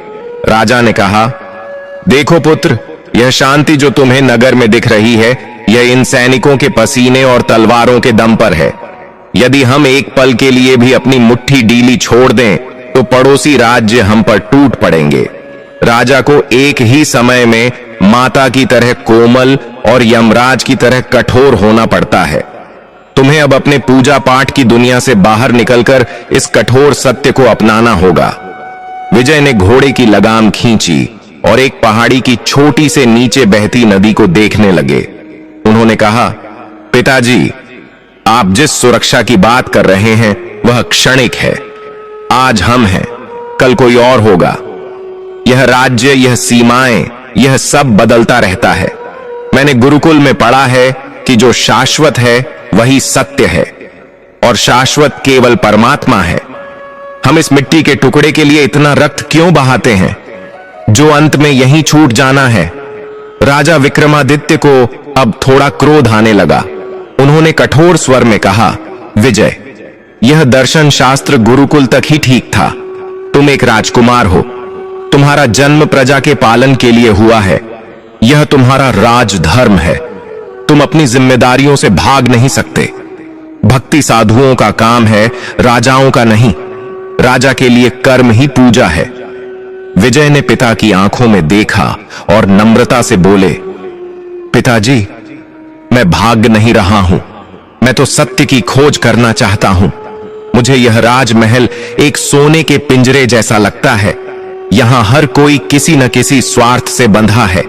Speaker 1: राजा ने कहा, देखो पुत्र, यह शांति जो तुम्हें नगर में दिख रही है, यह इन सैनिकों के पसीने और तलवारों के दम पर है। यदि हम एक पल के लिए भी अपनी मुट्ठी ढीली छोड़ दें तो पड़ोसी राज्य हम पर टूट पड़ेंगे। राजा को एक ही समय में माता की तरह कोमल और यमराज की तरह कठोर होना पड़ता है। तुम्हें अब अपने पूजा पाठ की दुनिया से बाहर निकलकर इस कठोर सत्य को अपनाना होगा। विजय ने घोड़े की लगाम खींची और एक पहाड़ी की छोटी से नीचे बहती नदी को देखने लगे। उन्होंने कहा, पिताजी, आप जिस सुरक्षा की बात कर रहे हैं वह क्षणिक है। आज हम हैं, कल कोई और होगा। यह राज्य, यह सीमाएं, यह सब बदलता रहता है। मैंने गुरुकुल में पढ़ा है कि जो शाश्वत है वही सत्य है और शाश्वत केवल परमात्मा है। हम इस मिट्टी के टुकड़े के लिए इतना रक्त क्यों बहाते हैं जो अंत में यहीं छूट जाना है। राजा विक्रमादित्य को अब थोड़ा क्रोध आने लगा। उन्होंने कठोर स्वर में कहा, विजय, यह दर्शन शास्त्र गुरुकुल तक ही ठीक था। तुम एक राजकुमार हो, तुम्हारा जन्म प्रजा के पालन के लिए हुआ है। यह तुम्हारा राजधर्म है। तुम अपनी जिम्मेदारियों से भाग नहीं सकते। भक्ति साधुओं का काम है, राजाओं का नहीं। राजा के लिए कर्म ही पूजा है। विजय ने पिता की आंखों में देखा और नम्रता से बोले, पिताजी, मैं भाग नहीं रहा हूं। मैं तो सत्य की खोज करना चाहता हूं। मुझे यह राजमहल एक सोने के पिंजरे जैसा लगता है। यहां हर कोई किसी न किसी स्वार्थ से बंधा है।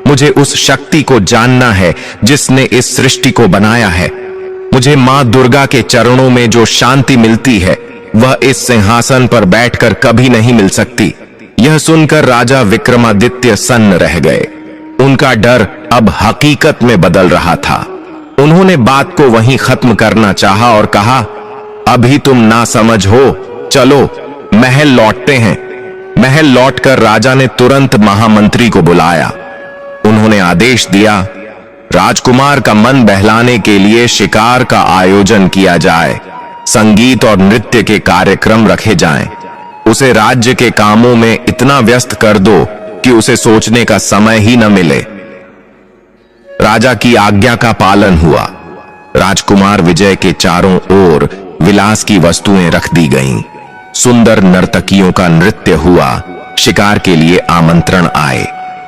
Speaker 1: मुझे उस शक्ति को जानना है जिसने इस सृष्टि को बनाया है। मुझे मां दुर्गा के चरणों में जो शांति मिलती है वह इस सिंहासन पर बैठकर कभी नहीं मिल सकती। यह सुनकर राजा विक्रमादित्य सन्न रह गए। उनका डर अब हकीकत में बदल रहा था। उन्होंने बात को वहीं खत्म करना चाहा और कहा, अभी तुम ना समझ हो, चलो महल लौटते हैं। महल लौटकर राजा ने तुरंत महामंत्री को बुलाया। उन्होंने आदेश दिया, राजकुमार का मन बहलाने के लिए शिकार का आयोजन किया जाए। संगीत और नृत्य के कार्यक्रम रखे जाएं। उसे राज्य के कामों में इतना व्यस्त कर दो कि उसे सोचने का समय ही न मिले। राजा की आज्ञा का पालन हुआ। राजकुमार विजय के चारों ओर विलास की वस्तुएं रख दी गईं। सुंदर नर्तकियों का नृत्य हुआ। शिकार के लिए आमंत्रण आए,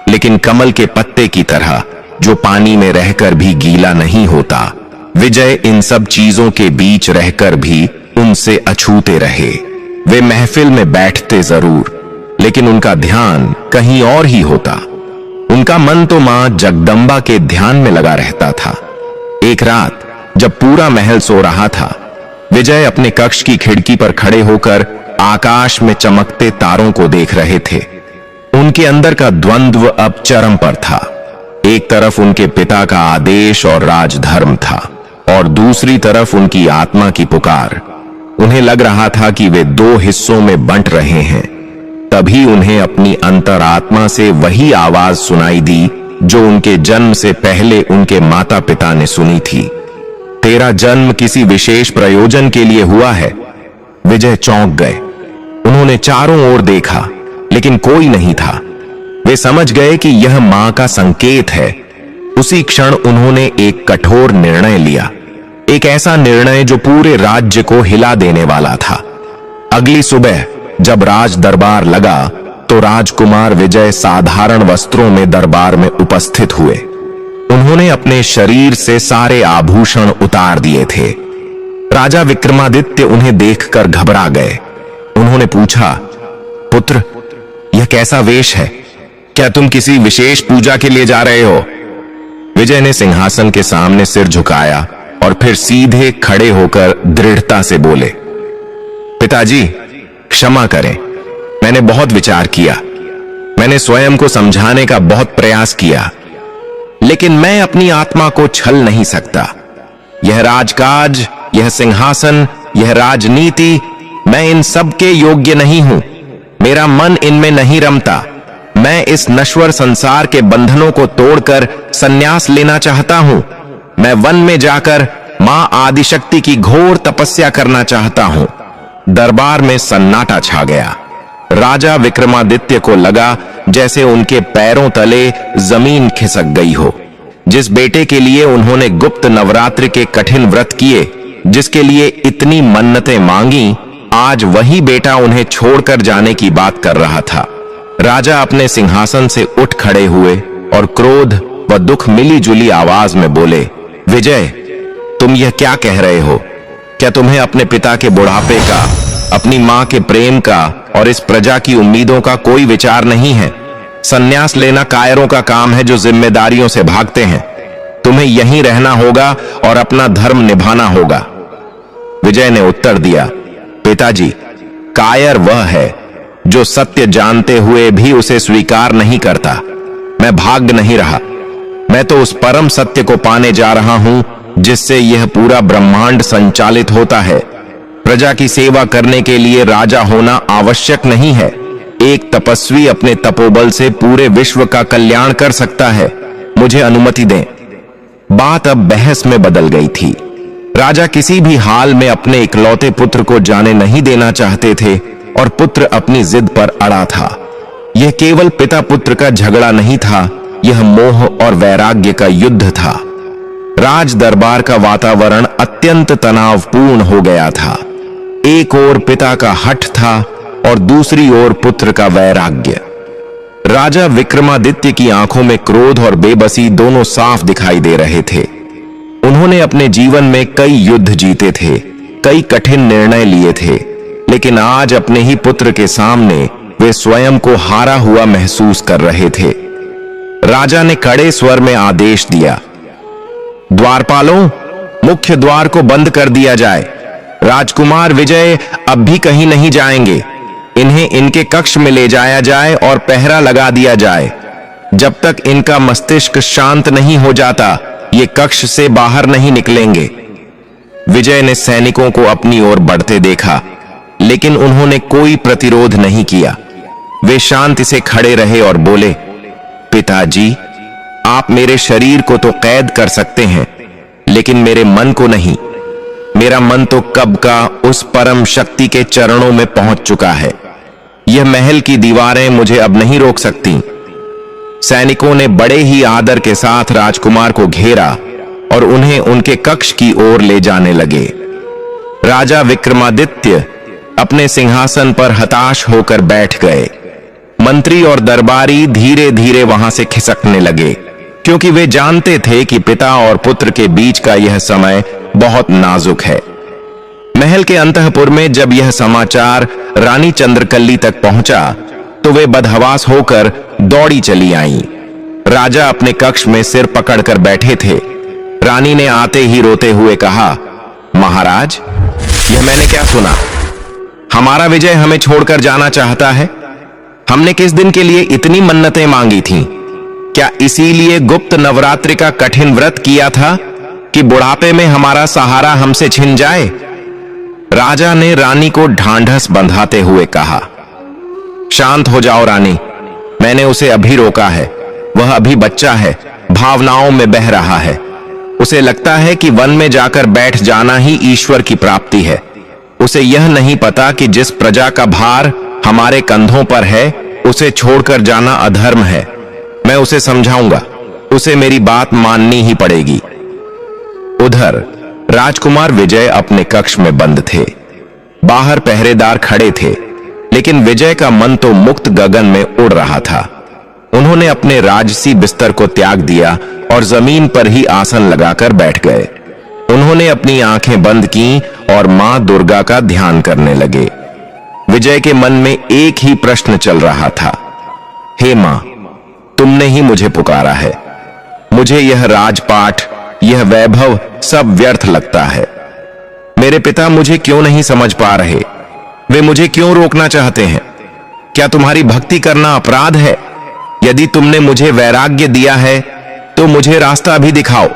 Speaker 1: लेकिन कमल के पत्ते की तरह जो पानी में रहकर भी गीला नहीं होता, विजय इन सब चीजों के बीच रहकर भी उनसे अछूते रहे। वे महफिल में बैठते जरूर, लेकिन उनका ध्यान कहीं और ही होता। उनका मन तो मां जगदम्बा के ध्यान में लगा रहता था। एक रात जब पूरा महल सो रहा था, विजय अपने कक्ष की खिड़की पर खड़े होकर आकाश में चमकते तारों को देख रहे थे। उनके अंदर का द्वंद्व अब चरम पर था। एक तरफ उनके पिता का आदेश और राजधर्म था और दूसरी तरफ उनकी आत्मा की पुकार। उन्हें लग रहा था कि वे दो हिस्सों में बंट रहे हैं। तभी उन्हें अपनी अंतरात्मा से वही आवाज सुनाई दी जो उनके जन्म से पहले उनके माता पिता ने सुनी थी। तेरा जन्म किसी विशेष प्रयोजन के लिए हुआ है। विजय चौंक गए। उन्होंने चारों ओर देखा, लेकिन कोई नहीं था। वे समझ गए कि यह मां का संकेत है। उसी क्षण उन्होंने एक कठोर निर्णय लिया, एक ऐसा निर्णय जो पूरे राज्य को हिला देने वाला था। अगली सुबह जब राज दरबार लगा तो राजकुमार विजय साधारण वस्त्रों में दरबार में उपस्थित हुए। उन्होंने अपने शरीर से सारे आभूषण उतार दिए थे। राजा विक्रमादित्य उन्हें देखकर घबरा गए। उन्होंने पूछा, पुत्र, यह कैसा वेश है? क्या तुम किसी विशेष पूजा के लिए जा रहे हो? विजय ने सिंहासन के सामने सिर झुकाया और फिर सीधे खड़े होकर दृढ़ता से बोले, पिताजी, क्षमा करें। मैंने बहुत विचार किया। मैंने स्वयं को समझाने का बहुत प्रयास किया, लेकिन मैं अपनी आत्मा को छल नहीं सकता। यह राजकाज, यह सिंहासन, यह राजनीति, मैं इन सब के योग्य नहीं हूं। मेरा मन इनमें नहीं रमता। मैं इस नश्वर संसार के बंधनों को तोड़कर संन्यास लेना चाहता हूं। मैं वन में जाकर मां आदिशक्ति की घोर तपस्या करना चाहता हूं। दरबार में सन्नाटा छा गया। राजा विक्रमादित्य को लगा जैसे उनके पैरों तले जमीन खिसक गई हो। जिस बेटे के लिए उन्होंने गुप्त नवरात्रि के कठिन व्रत किए, जिसके लिए इतनी मन्नतें मांगी, आज वही बेटा उन्हें छोड़कर जाने की बात कर रहा था। राजा अपने सिंहासन से उठ खड़े हुए और क्रोध व दुख मिली जुली आवाज में बोले, विजय, तुम यह क्या कह रहे हो? क्या तुम्हें अपने पिता के बुढ़ापे का, अपनी मां के प्रेम का और इस प्रजा की उम्मीदों का कोई विचार नहीं है? संन्यास लेना कायरों का काम है जो जिम्मेदारियों से भागते हैं। तुम्हें यहीं रहना होगा और अपना धर्म निभाना होगा। विजय ने उत्तर दिया, पिताजी, कायर वह है जो सत्य जानते हुए भी उसे स्वीकार नहीं करता। मैं भाग्य नहीं रहा, मैं तो उस परम सत्य को पाने जा रहा हूं जिससे यह पूरा ब्रह्मांड संचालित होता है। प्रजा की सेवा करने के लिए राजा होना आवश्यक नहीं है। एक तपस्वी अपने तपोबल से पूरे विश्व का कल्याण कर सकता है। मुझे अनुमति दें। बात अब बहस में बदल गई थी। राजा किसी भी हाल में अपने इकलौते पुत्र को जाने नहीं देना चाहते थे और पुत्र अपनी जिद पर अड़ा था। यह केवल पिता पुत्र का झगड़ा नहीं था, यह मोह और वैराग्य का युद्ध था। राज दरबार का वातावरण अत्यंत तनावपूर्ण हो गया था। एक ओर पिता का हठ था और दूसरी ओर पुत्र का वैराग्य। राजा विक्रमादित्य की आंखों में क्रोध और बेबसी दोनों साफ दिखाई दे रहे थे। उन्होंने अपने जीवन में कई युद्ध जीते थे, कई कठिन निर्णय लिए थे, लेकिन आज अपने ही पुत्र के सामने वे स्वयं को हारा हुआ महसूस कर रहे थे। राजा ने कड़े स्वर में आदेश दिया, द्वारपालों, मुख्य द्वार को बंद कर दिया जाए। राजकुमार विजय अब भी कहीं नहीं जाएंगे। इन्हें इनके कक्ष में ले जाया जाए और पहरा लगा दिया जाए। जब तक इनका मस्तिष्क शांत नहीं हो जाता, ये कक्ष से बाहर नहीं निकलेंगे। विजय ने सैनिकों को अपनी ओर बढ़ते देखा, लेकिन उन्होंने कोई प्रतिरोध नहीं किया। वे शांति से खड़े रहे और बोले, पिताजी, आप मेरे शरीर को तो कैद कर सकते हैं, लेकिन मेरे मन को नहीं। मेरा मन तो कब का उस परम शक्ति के चरणों में पहुंच चुका है। यह महल की दीवारें मुझे अब नहीं रोक सकती। सैनिकों ने बड़े ही आदर के साथ राजकुमार को घेरा और उन्हें उनके कक्ष की ओर ले जाने लगे। राजा विक्रमादित्य अपने सिंहासन पर हताश होकर बैठ गए। मंत्री और दरबारी धीरे धीरे वहां से खिसकने लगे, क्योंकि वे जानते थे कि पिता और पुत्र के बीच का यह समय बहुत नाजुक है। महल के अंतःपुर में जब यह समाचार रानी चंद्रकल्ली तक पहुंचा, तो वे बदहवास होकर दौड़ी चली आईं। राजा अपने कक्ष में सिर पकड़कर बैठे थे। रानी ने आते ही रोते हुए कहा, महाराज, यह मैंने क्या सुना? हमारा विजय हमें छोड़कर जाना चाहता है। हमने किस दिन के लिए इतनी मन्नतें मांगी थीं? क्या इसीलिए गुप्त नवरात्रि का कठिन व्रत किया था कि बुढ़ापे में हमारा सहारा हमसे छिन जाए? राजा ने रानी को ढांढस बंधाते हुए कहा, शांत हो जाओ रानी, मैंने उसे अभी रोका है। वह अभी बच्चा है, भावनाओं में बह रहा है। उसे लगता है कि वन में जाकर बैठ जाना ही ईश्वर की प्राप्ति है। उसे यह नहीं पता कि जिस प्रजा का भार हमारे कंधों पर है, उसे छोड़कर जाना अधर्म है। मैं उसे समझाऊंगा, उसे मेरी बात माननी ही पड़ेगी। उधर राजकुमार विजय अपने कक्ष में बंद थे। बाहर पहरेदार खड़े थे, लेकिन विजय का मन तो मुक्त गगन में उड़ रहा था। उन्होंने अपने राजसी बिस्तर को त्याग दिया और जमीन पर ही आसन लगाकर बैठ गए। उन्होंने अपनी आंखें बंद की और मां दुर्गा का ध्यान करने लगे। विजय के मन में एक ही प्रश्न चल रहा था, हे मां, तुमने ही मुझे पुकारा है। मुझे यह राजपाट, यह वैभव सब व्यर्थ लगता है। मेरे पिता मुझे क्यों नहीं समझ पा रहे? वे मुझे क्यों रोकना चाहते हैं? क्या तुम्हारी भक्ति करना अपराध है? यदि तुमने मुझे वैराग्य दिया है, तो मुझे रास्ता भी दिखाओ।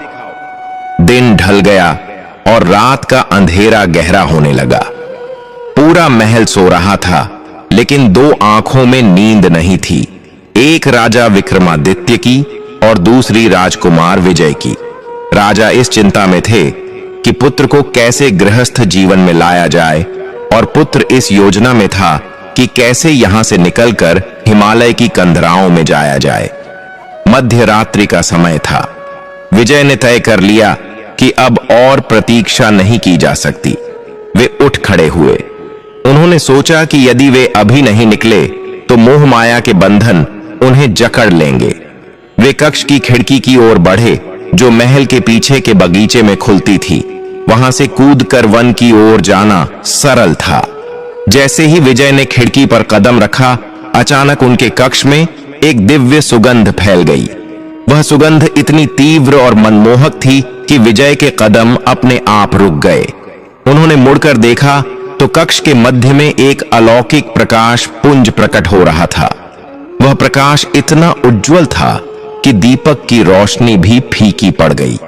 Speaker 1: दिन ढल गया और रात का अंधेरा गहरा होने लगा। पूरा महल सो रहा था, लेकिन दो आंखों में नींद नहीं थी, एक राजा विक्रमादित्य की और दूसरी राजकुमार विजय की। राजा इस चिंता में थे कि पुत्र को कैसे गृहस्थ जीवन में लाया जाए, और पुत्र इस योजना में था कि कैसे यहां से निकलकर हिमालय की कंदराओं में जाया जाए। मध्य रात्रि का समय था। विजय ने तय कर लिया कि अब और प्रतीक्षा नहीं की जा सकती। वे उठ खड़े हुए। उन्होंने सोचा कि यदि वे अभी नहीं निकले तो मोह माया के बंधन उन्हें जकड़ लेंगे। वे कक्ष की खिड़की की ओर बढ़े, जो महल के पीछे के बगीचे में खुलती थी। वहां से कूदकर वन की ओर जाना सरल था। जैसे ही विजय ने खिड़की पर कदम रखा, अचानक उनके कक्ष में एक दिव्य सुगंध फैल गई। वह सुगंध इतनी तीव्र और मनमोहक थी कि विजय के कदम अपने आप रुक गए। उन्होंने मुड़कर देखा तो कक्ष के मध्य में एक अलौकिक प्रकाश पुंज प्रकट हो रहा था। वह प्रकाश इतना उज्जवल था कि दीपक की रोशनी भी फीकी पड़ गई।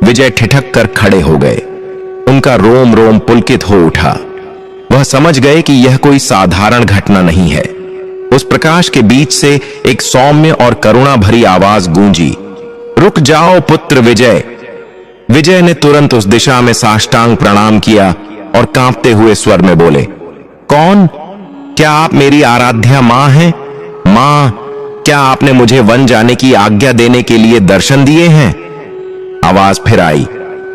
Speaker 1: विजय ठिठक कर खड़े हो गए। उनका रोम रोम पुलकित हो उठा। वह समझ गए कि यह कोई साधारण घटना नहीं है। उस प्रकाश के बीच से एक सौम्य और करुणा भरी आवाज गूंजी, रुक जाओ पुत्र विजय। विजय ने तुरंत उस दिशा में साष्टांग प्रणाम किया और कांपते हुए स्वर में बोले, कौन? क्या आप मेरी आराध्या मां हैं? मां, क्या आपने मुझे वन जाने की आज्ञा देने के लिए दर्शन दिए हैं? आवाज फिर आई,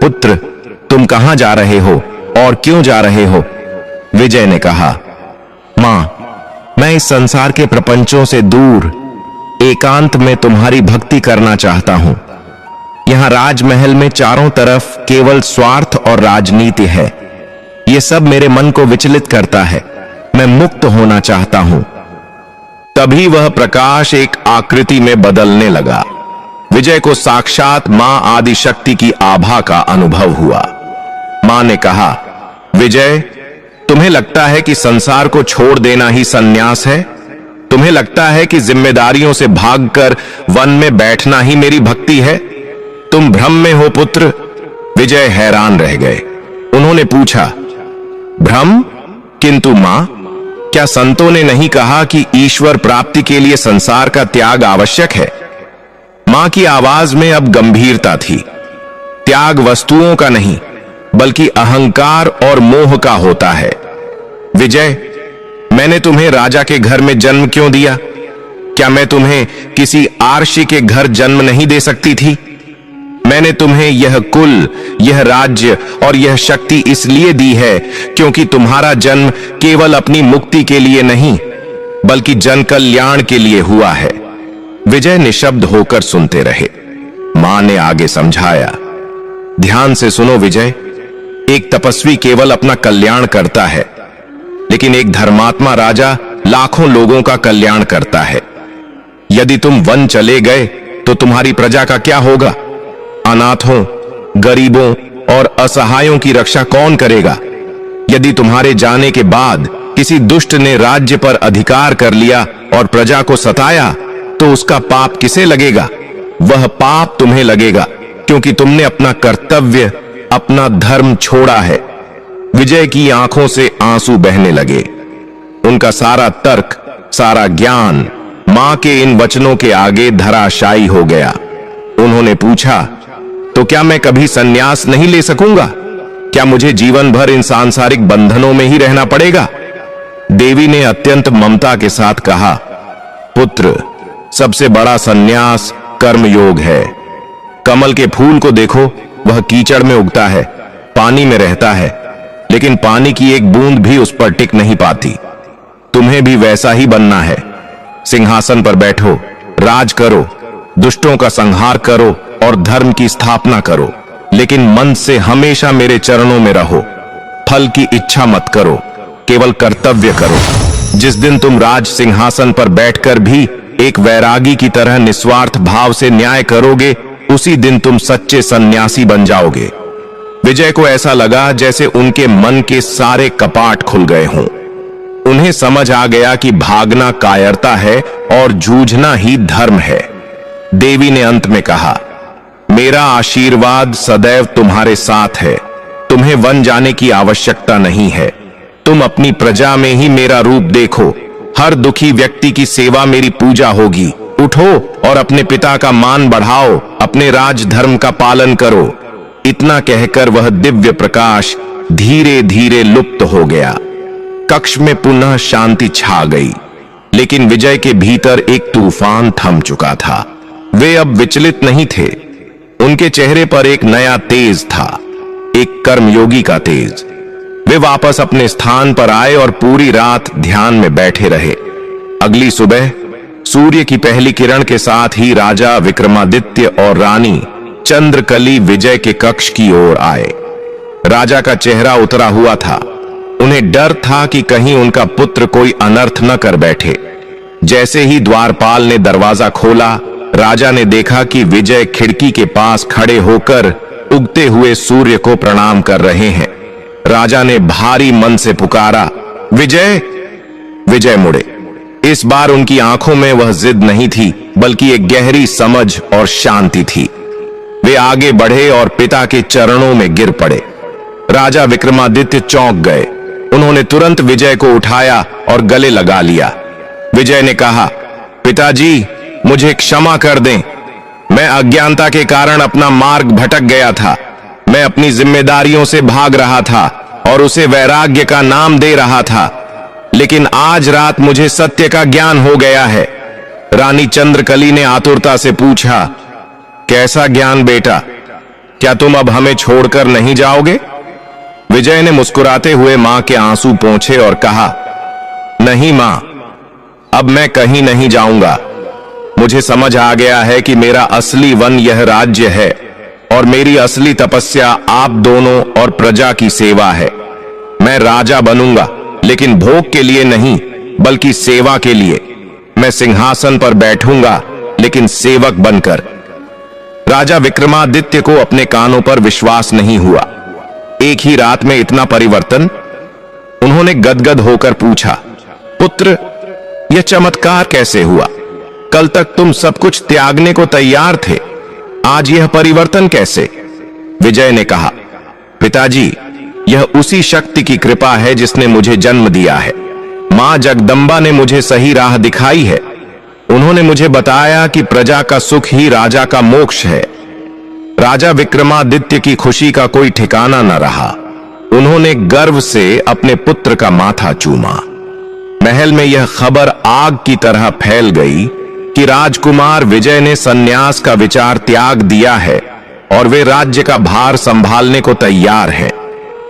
Speaker 1: पुत्र, तुम कहां जा रहे हो और क्यों जा रहे हो? विजय ने कहा, मां, मैं इस संसार के प्रपंचों से दूर एकांत में तुम्हारी भक्ति करना चाहता हूं। यहां राजमहल में चारों तरफ केवल स्वार्थ और राजनीति है। यह सब मेरे मन को विचलित करता है। मैं मुक्त होना चाहता हूं। तभी वह प्रकाश एक आकृति में बदलने लगा। विजय को साक्षात मां आदि शक्ति की आभा का अनुभव हुआ। मां ने कहा, विजय, तुम्हें लगता है कि संसार को छोड़ देना ही संन्यास है? तुम्हें लगता है कि जिम्मेदारियों से भागकर वन में बैठना ही मेरी भक्ति है? तुम भ्रम में हो पुत्र। विजय हैरान रह गए। उन्होंने पूछा, भ्रम? किंतु मां, क्या संतों ने नहीं कहा कि ईश्वर प्राप्ति के लिए संसार का त्याग आवश्यक है? मां की आवाज में अब गंभीरता थी। त्याग वस्तुओं का नहीं, बल्कि अहंकार और मोह का होता है। विजय, मैंने तुम्हें राजा के घर में जन्म क्यों दिया? क्या मैं तुम्हें किसी आर्षि के घर जन्म नहीं दे सकती थी? मैंने तुम्हें यह कुल, यह राज्य और यह शक्ति इसलिए दी है क्योंकि तुम्हारा जन्म केवल अपनी मुक्ति के लिए नहीं, बल्कि जन कल्याण के लिए हुआ है। विजय निशब्द होकर सुनते रहे। मां ने आगे समझाया, ध्यान से सुनो विजय। एक तपस्वी केवल अपना कल्याण करता है, लेकिन एक धर्मात्मा राजा लाखों लोगों का कल्याण करता है। यदि तुम वन चले गए तो तुम्हारी प्रजा का क्या होगा? अनाथों, गरीबों और असहायों की रक्षा कौन करेगा? यदि तुम्हारे जाने के बाद किसी दुष्ट ने राज्य पर अधिकार कर लिया और प्रजा को सताया, तो उसका पाप किसे लगेगा? वह पाप तुम्हें लगेगा, क्योंकि तुमने अपना कर्तव्य, अपना धर्म छोड़ा है। विजय की आंखों से आंसू बहने लगे। उनका सारा तर्क, सारा ज्ञान मां के इन वचनों के आगे धराशायी हो गया। उन्होंने पूछा, तो क्या मैं कभी संन्यास नहीं ले सकूंगा? क्या मुझे जीवन भर इन सांसारिक बंधनों में ही रहना पड़ेगा? देवी ने अत्यंत ममता के साथ कहा, पुत्र, सबसे बड़ा संन्यास कर्मयोग है। कमल के फूल को देखो, वह कीचड़ में उगता है, पानी में रहता है, लेकिन पानी की एक बूंद भी उस पर टिक नहीं पाती। तुम्हें भी वैसा ही बनना है। सिंहासन पर बैठो, राज करो, दुष्टों का संहार करो और धर्म की स्थापना करो, लेकिन मन से हमेशा मेरे चरणों में रहो। फल की इच्छा मत करो, केवल कर्तव्य करो। जिस दिन तुम राज सिंहासन पर बैठकर भी एक वैरागी की तरह निस्वार्थ भाव से न्याय करोगे, उसी दिन तुम सच्चे सन्यासी बन जाओगे। विजय को ऐसा लगा जैसे उनके मन के सारे कपाट खुल गए हों। उन्हें समझ आ गया कि भागना कायरता है और जूझना ही धर्म है। देवी ने अंत में कहा, मेरा आशीर्वाद सदैव तुम्हारे साथ है। तुम्हें वन जाने की आवश्यकता नहीं है। तुम अपनी प्रजा में ही मेरा रूप देखो। हर दुखी व्यक्ति की सेवा मेरी पूजा होगी। उठो और अपने पिता का मान बढ़ाओ, अपने राज धर्म का पालन करो। इतना कहकर वह दिव्य प्रकाश धीरे धीरे लुप्त हो गया। कक्ष में पुनः शांति छा गई, लेकिन विजय के भीतर एक तूफान थम चुका था। वे अब विचलित नहीं थे। उनके चेहरे पर एक नया तेज था, एक कर्मयोगी का तेज। वे वापस अपने स्थान पर आए और पूरी रात ध्यान में बैठे रहे। अगली सुबह सूर्य की पहली किरण के साथ ही राजा विक्रमादित्य और रानी चंद्रकली विजय के कक्ष की ओर आए। राजा का चेहरा उतरा हुआ था। उन्हें डर था कि कहीं उनका पुत्र कोई अनर्थ न कर बैठे। जैसे ही द्वारपाल ने दरवाजा खोला, राजा ने देखा कि विजय खिड़की के पास खड़े होकर उगते हुए सूर्य को प्रणाम कर रहे हैं। राजा ने भारी मन से पुकारा, विजय। विजय मुड़े। इस बार उनकी आंखों में वह जिद नहीं थी, बल्कि एक गहरी समझ और शांति थी। वे आगे बढ़े और पिता के चरणों में गिर पड़े। राजा विक्रमादित्य चौंक गए। उन्होंने तुरंत विजय को उठाया और गले लगा लिया। विजय ने कहा, पिताजी, मुझे क्षमा कर दें। मैं अज्ञानता के कारण अपना मार्ग भटक गया था। मैं अपनी जिम्मेदारियों से भाग रहा था और उसे वैराग्य का नाम दे रहा था, लेकिन आज रात मुझे सत्य का ज्ञान हो गया है। रानी चंद्रकली ने आतुरता से पूछा, कैसा ज्ञान बेटा? क्या तुम अब हमें छोड़कर नहीं जाओगे? विजय ने मुस्कुराते हुए मां के आंसू पोंछे और कहा, नहीं मां, अब मैं कहीं नहीं जाऊंगा। मुझे समझ आ गया है कि मेरा असली वन यह राज्य है और मेरी असली तपस्या आप दोनों और प्रजा की सेवा है। मैं राजा बनूंगा, लेकिन भोग के लिए नहीं, बल्कि सेवा के लिए। मैं सिंहासन पर बैठूंगा, लेकिन सेवक बनकर। राजा विक्रमादित्य को अपने कानों पर विश्वास नहीं हुआ। एक ही रात में इतना परिवर्तन? उन्होंने गदगद होकर पूछा, पुत्र, यह चमत्कार कैसे हुआ? कल तक तुम सब कुछ त्यागने को तैयार थे, आज यह परिवर्तन कैसे? विजय ने कहा, पिताजी, यह उसी शक्ति की कृपा है जिसने मुझे जन्म दिया है। मां जगदंबा ने मुझे सही राह दिखाई है। उन्होंने मुझे बताया कि प्रजा का सुख ही राजा का मोक्ष है। राजा विक्रमादित्य की खुशी का कोई ठिकाना न रहा। उन्होंने गर्व से अपने पुत्र का माथा चूमा। महल में यह खबर आग की तरह फैल गई कि राजकुमार विजय ने सन्यास का विचार त्याग दिया है और वे राज्य का भार संभालने को तैयार हैं।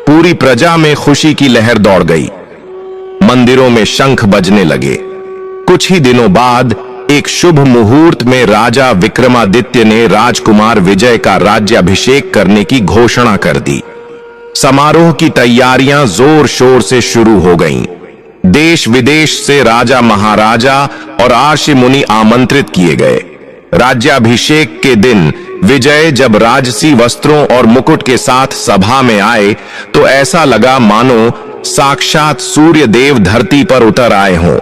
Speaker 1: पूरी प्रजा में खुशी की लहर दौड़ गई। मंदिरों में शंख बजने लगे। कुछ ही दिनों बाद एक शुभ मुहूर्त में राजा विक्रमादित्य ने राजकुमार विजय का राज्याभिषेक करने की घोषणा कर दी। समारोह की तैयारियां जोर शोर से शुरू हो गईं। देश विदेश से राजा, महाराजा और आर्षि मुनि आमंत्रित किए गए। राज्याभिषेक के दिन विजय जब राजसी वस्त्रों और मुकुट के साथ सभा में आए तो ऐसा लगा मानो साक्षात सूर्य देव धरती पर उतर आए हों।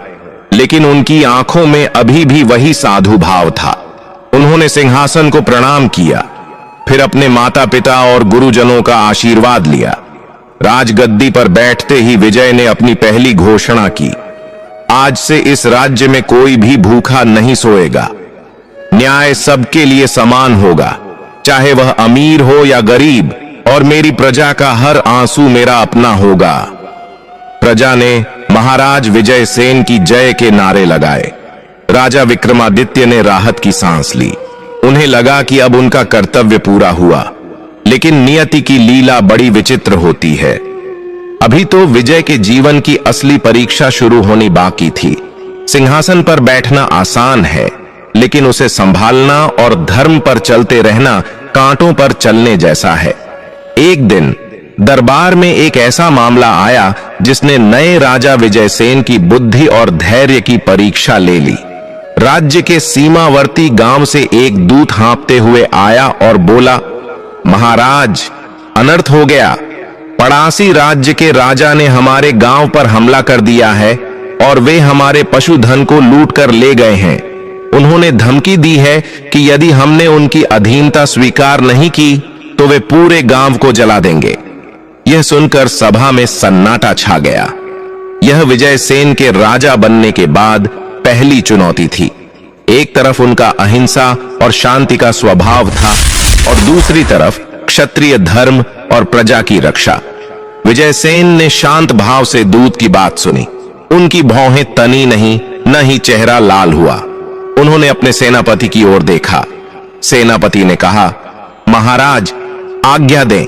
Speaker 1: लेकिन उनकी आंखों में अभी भी वही साधु भाव था। उन्होंने सिंहासन को प्रणाम किया, फिर अपने माता पिता और गुरुजनों का आशीर्वाद लिया। राजगद्दी पर बैठते ही विजय ने अपनी पहली घोषणा की, आज से इस राज्य में कोई भी भूखा नहीं सोएगा। न्याय सबके लिए समान होगा, चाहे वह अमीर हो या गरीब, और मेरी प्रजा का हर आंसू मेरा अपना होगा। प्रजा ने महाराज विजय सेन की जय के नारे लगाए। राजा विक्रमादित्य ने राहत की सांस ली। उन्हें लगा कि अब उनका कर्तव्य पूरा हुआ। लेकिन नियति की लीला बड़ी विचित्र होती है। अभी तो विजय के जीवन की असली परीक्षा शुरू होनी बाकी थी। सिंहासन पर बैठना आसान है, लेकिन उसे संभालना और धर्म पर चलते रहना कांटों पर चलने जैसा है। एक दिन दरबार में एक ऐसा मामला आया जिसने नए राजा विजयसेन की बुद्धि और धैर्य की परीक्षा ले ली। राज्य के सीमावर्ती गांव से एक दूत हाँफते हुए आया और बोला, महाराज, अनर्थ हो गया। पड़ासी राज्य के राजा ने हमारे गांव पर हमला कर दिया है और वे हमारे पशुधन को लूट कर ले गए हैं। उन्होंने धमकी दी है कि यदि हमने उनकी अधीनता स्वीकार नहीं की तो वे पूरे गांव को जला देंगे। यह सुनकर सभा में सन्नाटा छा गया। यह विजयसेन के राजा बनने के बाद पहली चुनौती थी। एक तरफ उनका अहिंसा और शांति का स्वभाव था और दूसरी तरफ क्षत्रिय धर्म और प्रजा की रक्षा। विजयसेन ने शांत भाव से दूत की बात सुनी। उनकी भौहें तनी नहीं, न ही चेहरा लाल हुआ। उन्होंने अपने सेनापति की ओर देखा। सेनापति ने कहा, महाराज, आज्ञा दें,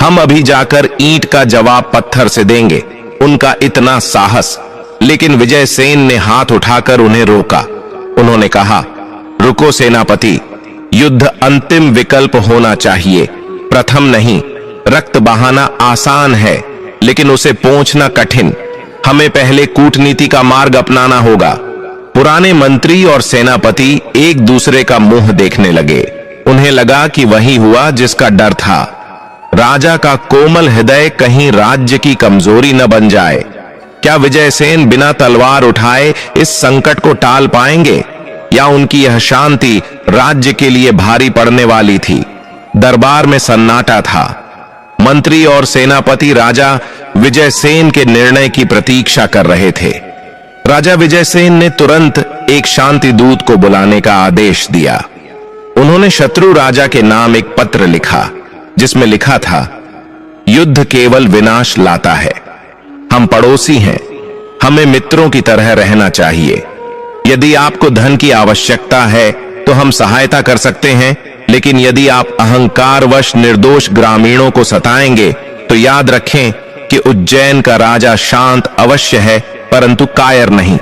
Speaker 1: हम अभी जाकर ईंट का जवाब पत्थर से देंगे। उनका इतना साहस। लेकिन विजयसेन ने हाथ उठाकर उन्हें रोका। उन्होंने कहा, रुको सेनापति, युद्ध अंतिम विकल्प होना चाहिए, प्रथम नहीं। रक्त बहाना आसान है, लेकिन उसे पहुंचना कठिन। हमें पहले कूटनीति का मार्ग अपनाना होगा। पुराने मंत्री और सेनापति एक दूसरे का मुंह देखने लगे। उन्हें लगा कि वही हुआ जिसका डर था। राजा का कोमल हृदय कहीं राज्य की कमजोरी न बन जाए। क्या विजयसेन बिना तलवार उठाए इस संकट को टाल पाएंगे, या उनकी यह शांति राज्य के लिए भारी पड़ने वाली थी? दरबार में सन्नाटा था। मंत्री और सेनापति राजा विजयसेन के निर्णय की प्रतीक्षा कर रहे थे। राजा विजयसेन ने तुरंत एक शांति दूत को बुलाने का आदेश दिया। उन्होंने शत्रु राजा के नाम एक पत्र लिखा, जिसमें लिखा था, युद्ध केवल विनाश लाता है। हम पड़ोसी हैं, हमें मित्रों की तरह रहना चाहिए। यदि आपको धन की आवश्यकता है तो हम सहायता कर सकते हैं, लेकिन यदि आप अहंकारवश निर्दोष ग्रामीणों को सताएंगे तो याद रखें कि उज्जैन का राजा शांत अवश्य है, परंतु कायर नहीं।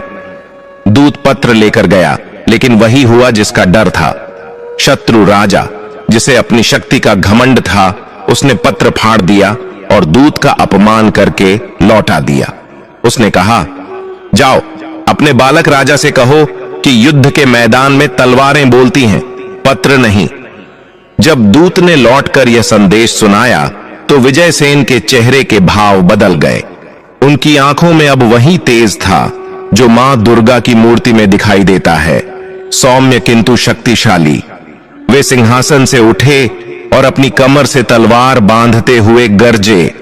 Speaker 1: दूत पत्र लेकर गया, लेकिन वही हुआ जिसका डर था। शत्रु राजा, जिसे अपनी शक्ति का घमंड था, उसने पत्र फाड़ दिया और दूत का अपमान करके लौटा दिया। उसने कहा, जाओ अपने बालक राजा से कहो कि युद्ध के मैदान में तलवारें बोलती हैं, पत्र नहीं। जब दूत ने लौटकर यह संदेश सुनाया तो विजयसेन के चेहरे के भाव बदल गए। उनकी आंखों में अब वही तेज था जो मां दुर्गा की मूर्ति में दिखाई देता है, सौम्य किंतु शक्तिशाली। वे सिंहासन से उठे और अपनी कमर से तलवार बांधते हुए गरजे।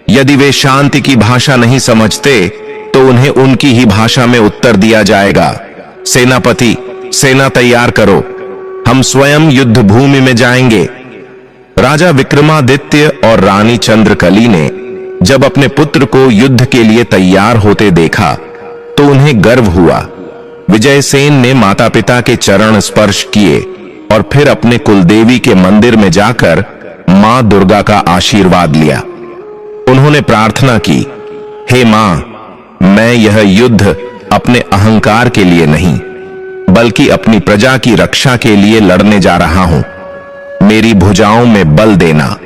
Speaker 1: यदि वे शांति की भाषा नहीं समझते तो उन्हें उनकी ही भाषा में उत्तर दिया जाएगा। सेनापति, सेना तैयार करो, हम स्वयं युद्ध भूमि में जाएंगे। राजा विक्रमादित्य और रानी चंद्रकली ने जब अपने पुत्र को युद्ध के लिए तैयार होते देखा तो उन्हें गर्व हुआ। विजयसेन ने माता पिता के चरण स्पर्श किए और फिर अपने कुलदेवी के मंदिर में जाकर मां दुर्गा का आशीर्वाद लिया। उन्होंने प्रार्थना की, हे मां, मैं यह युद्ध अपने अहंकार के लिए नहीं बल्कि अपनी प्रजा की रक्षा के लिए लड़ने जा रहा हूं। मेरी भुजाओं में बल देना।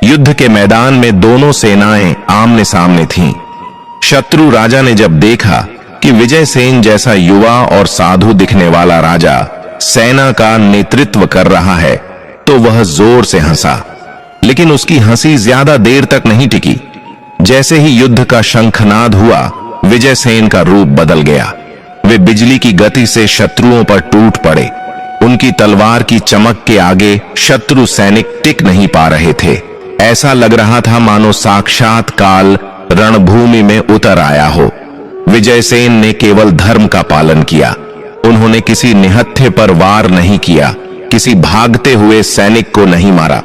Speaker 1: युद्ध के मैदान में दोनों सेनाएं आमने सामने थीं। शत्रु राजा ने जब देखा कि विजयसेन जैसा युवा और साधु दिखने वाला राजा सेना का नेतृत्व कर रहा है तो वह जोर से हंसा, लेकिन उसकी हंसी ज्यादा देर तक नहीं टिकी। जैसे ही युद्ध का शंखनाद हुआ, विजयसेन का रूप बदल गया। वे बिजली की गति से शत्रुओं पर टूट पड़े। उनकी तलवार की चमक के आगे शत्रु सैनिक टिक नहीं पा रहे थे। ऐसा लग रहा था मानो साक्षात काल रणभूमि में उतर आया हो। विजयसेन ने केवल धर्म का पालन किया। उन्होंने किसी निहत्थे पर वार नहीं किया, किसी भागते हुए सैनिक को नहीं मारा।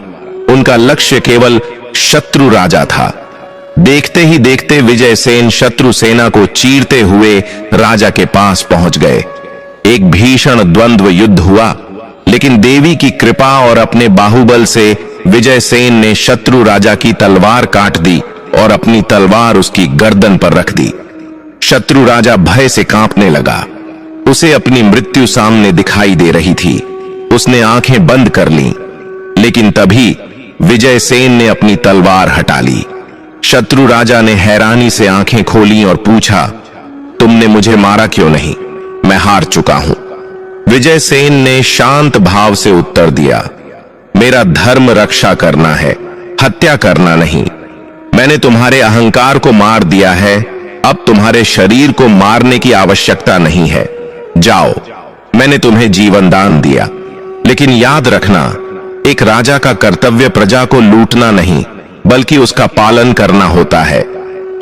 Speaker 1: उनका लक्ष्य केवल शत्रु राजा था। देखते ही देखते विजयसेन शत्रु सेना को चीरते हुए राजा के पास पहुंच गए। एक भीषण द्वंद्व युद्ध हुआ, लेकिन देवी की कृपा और अपने बाहुबल से विजयसेन ने शत्रु राजा की तलवार काट दी और अपनी तलवार उसकी गर्दन पर रख दी। शत्रु राजा भय से कांपने लगा। उसे अपनी मृत्यु सामने दिखाई दे रही थी। उसने आंखें बंद कर लीं, लेकिन तभी विजयसेन ने अपनी तलवार हटा ली। शत्रु राजा ने हैरानी से आंखें खोली और पूछा, तुमने मुझे मारा क्यों नहीं? मैं हार चुका हूं। विजयसेन ने शांत भाव से उत्तर दिया, मेरा धर्म रक्षा करना है, हत्या करना नहीं। मैंने तुम्हारे अहंकार को मार दिया है, अब तुम्हारे शरीर को मारने की आवश्यकता नहीं है। जाओ, मैंने तुम्हें जीवन दान दिया, लेकिन याद रखना, एक राजा का कर्तव्य प्रजा को लूटना नहीं बल्कि उसका पालन करना होता है।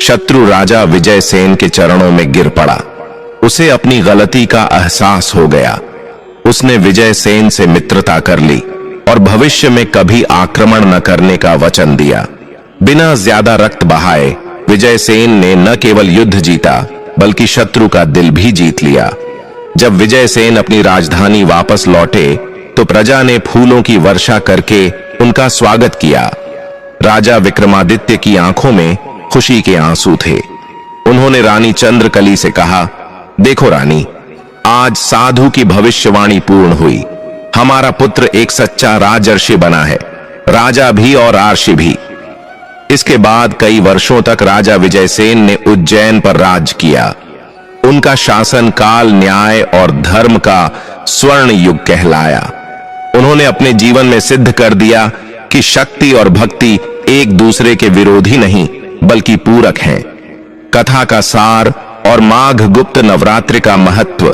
Speaker 1: शत्रु राजा विजयसेन के चरणों में गिर पड़ा। उसे अपनी गलती का एहसास हो गया। उसने विजयसेन से मित्रता कर ली और भविष्य में कभी आक्रमण न करने का वचन दिया। बिना ज्यादा रक्त बहाए विजयसेन ने न केवल युद्ध जीता बल्कि शत्रु का दिल भी जीत लिया। जब विजयसेन अपनी राजधानी वापस लौटे तो प्रजा ने फूलों की वर्षा करके उनका स्वागत किया। राजा विक्रमादित्य की आंखों में खुशी के आंसू थे। उन्होंने रानी चंद्रकली से कहा, देखो रानी, आज साधु की भविष्यवाणी पूर्ण हुई। हमारा पुत्र एक सच्चा राजर्षि बना है, राजा भी और आर्षि भी। इसके बाद कई वर्षों तक राजा विजयसेन ने उज्जैन पर राज किया। उनका शासन काल, न्याय और धर्म का स्वर्ण युग कहलाया। उन्होंने अपने जीवन में सिद्ध कर दिया कि शक्ति और भक्ति एक दूसरे के विरोधी नहीं बल्कि पूरक हैं। कथा का सार और माघ गुप्त नवरात्रि का महत्व।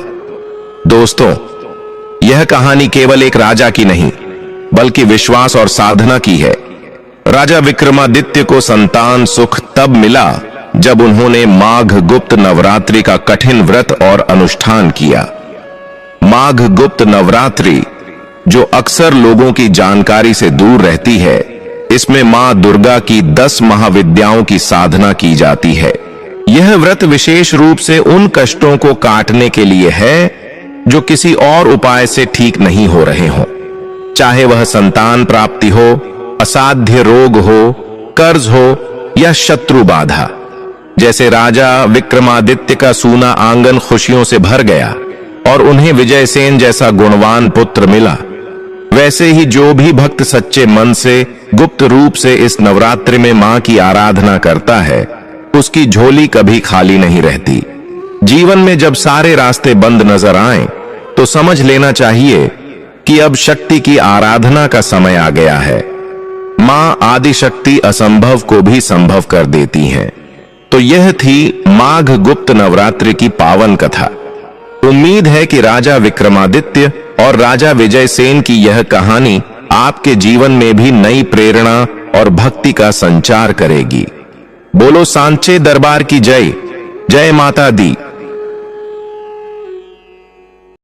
Speaker 1: दोस्तों, यह कहानी केवल एक राजा की नहीं बल्कि विश्वास और साधना की है। राजा विक्रमादित्य को संतान सुख तब मिला जब उन्होंने माघ गुप्त नवरात्रि का कठिन व्रत और अनुष्ठान किया। माघ गुप्त नवरात्रि, जो अक्सर लोगों की जानकारी से दूर रहती है, इसमें मां दुर्गा की 10 महाविद्याओं की साधना की जाती है। यह व्रत विशेष रूप से उन कष्टों को काटने के लिए है जो किसी और उपाय से ठीक नहीं हो रहे हों, चाहे वह संतान प्राप्ति हो, असाध्य रोग हो, कर्ज हो या शत्रु बाधा। जैसे राजा विक्रमादित्य का सूना आंगन खुशियों से भर गया और उन्हें विजयसेन जैसा गुणवान पुत्र मिला, वैसे ही जो भी भक्त सच्चे मन से गुप्त रूप से इस नवरात्रि में मां की आराधना करता है, उसकी झोली कभी खाली नहीं रहती। जीवन में जब सारे रास्ते बंद नजर आएं, तो समझ लेना चाहिए कि अब शक्ति की आराधना का समय आ गया है। मां आदि शक्ति असंभव को भी संभव कर देती हैं। तो यह थी माघ गुप्त नवरात्रि की पावन कथा। उम्मीद है कि राजा विक्रमादित्य और राजा विजयसेन की यह कहानी आपके जीवन में भी नई प्रेरणा और भक्ति का संचार करेगी। बोलो सांचे दरबार की जय। जय माता दी।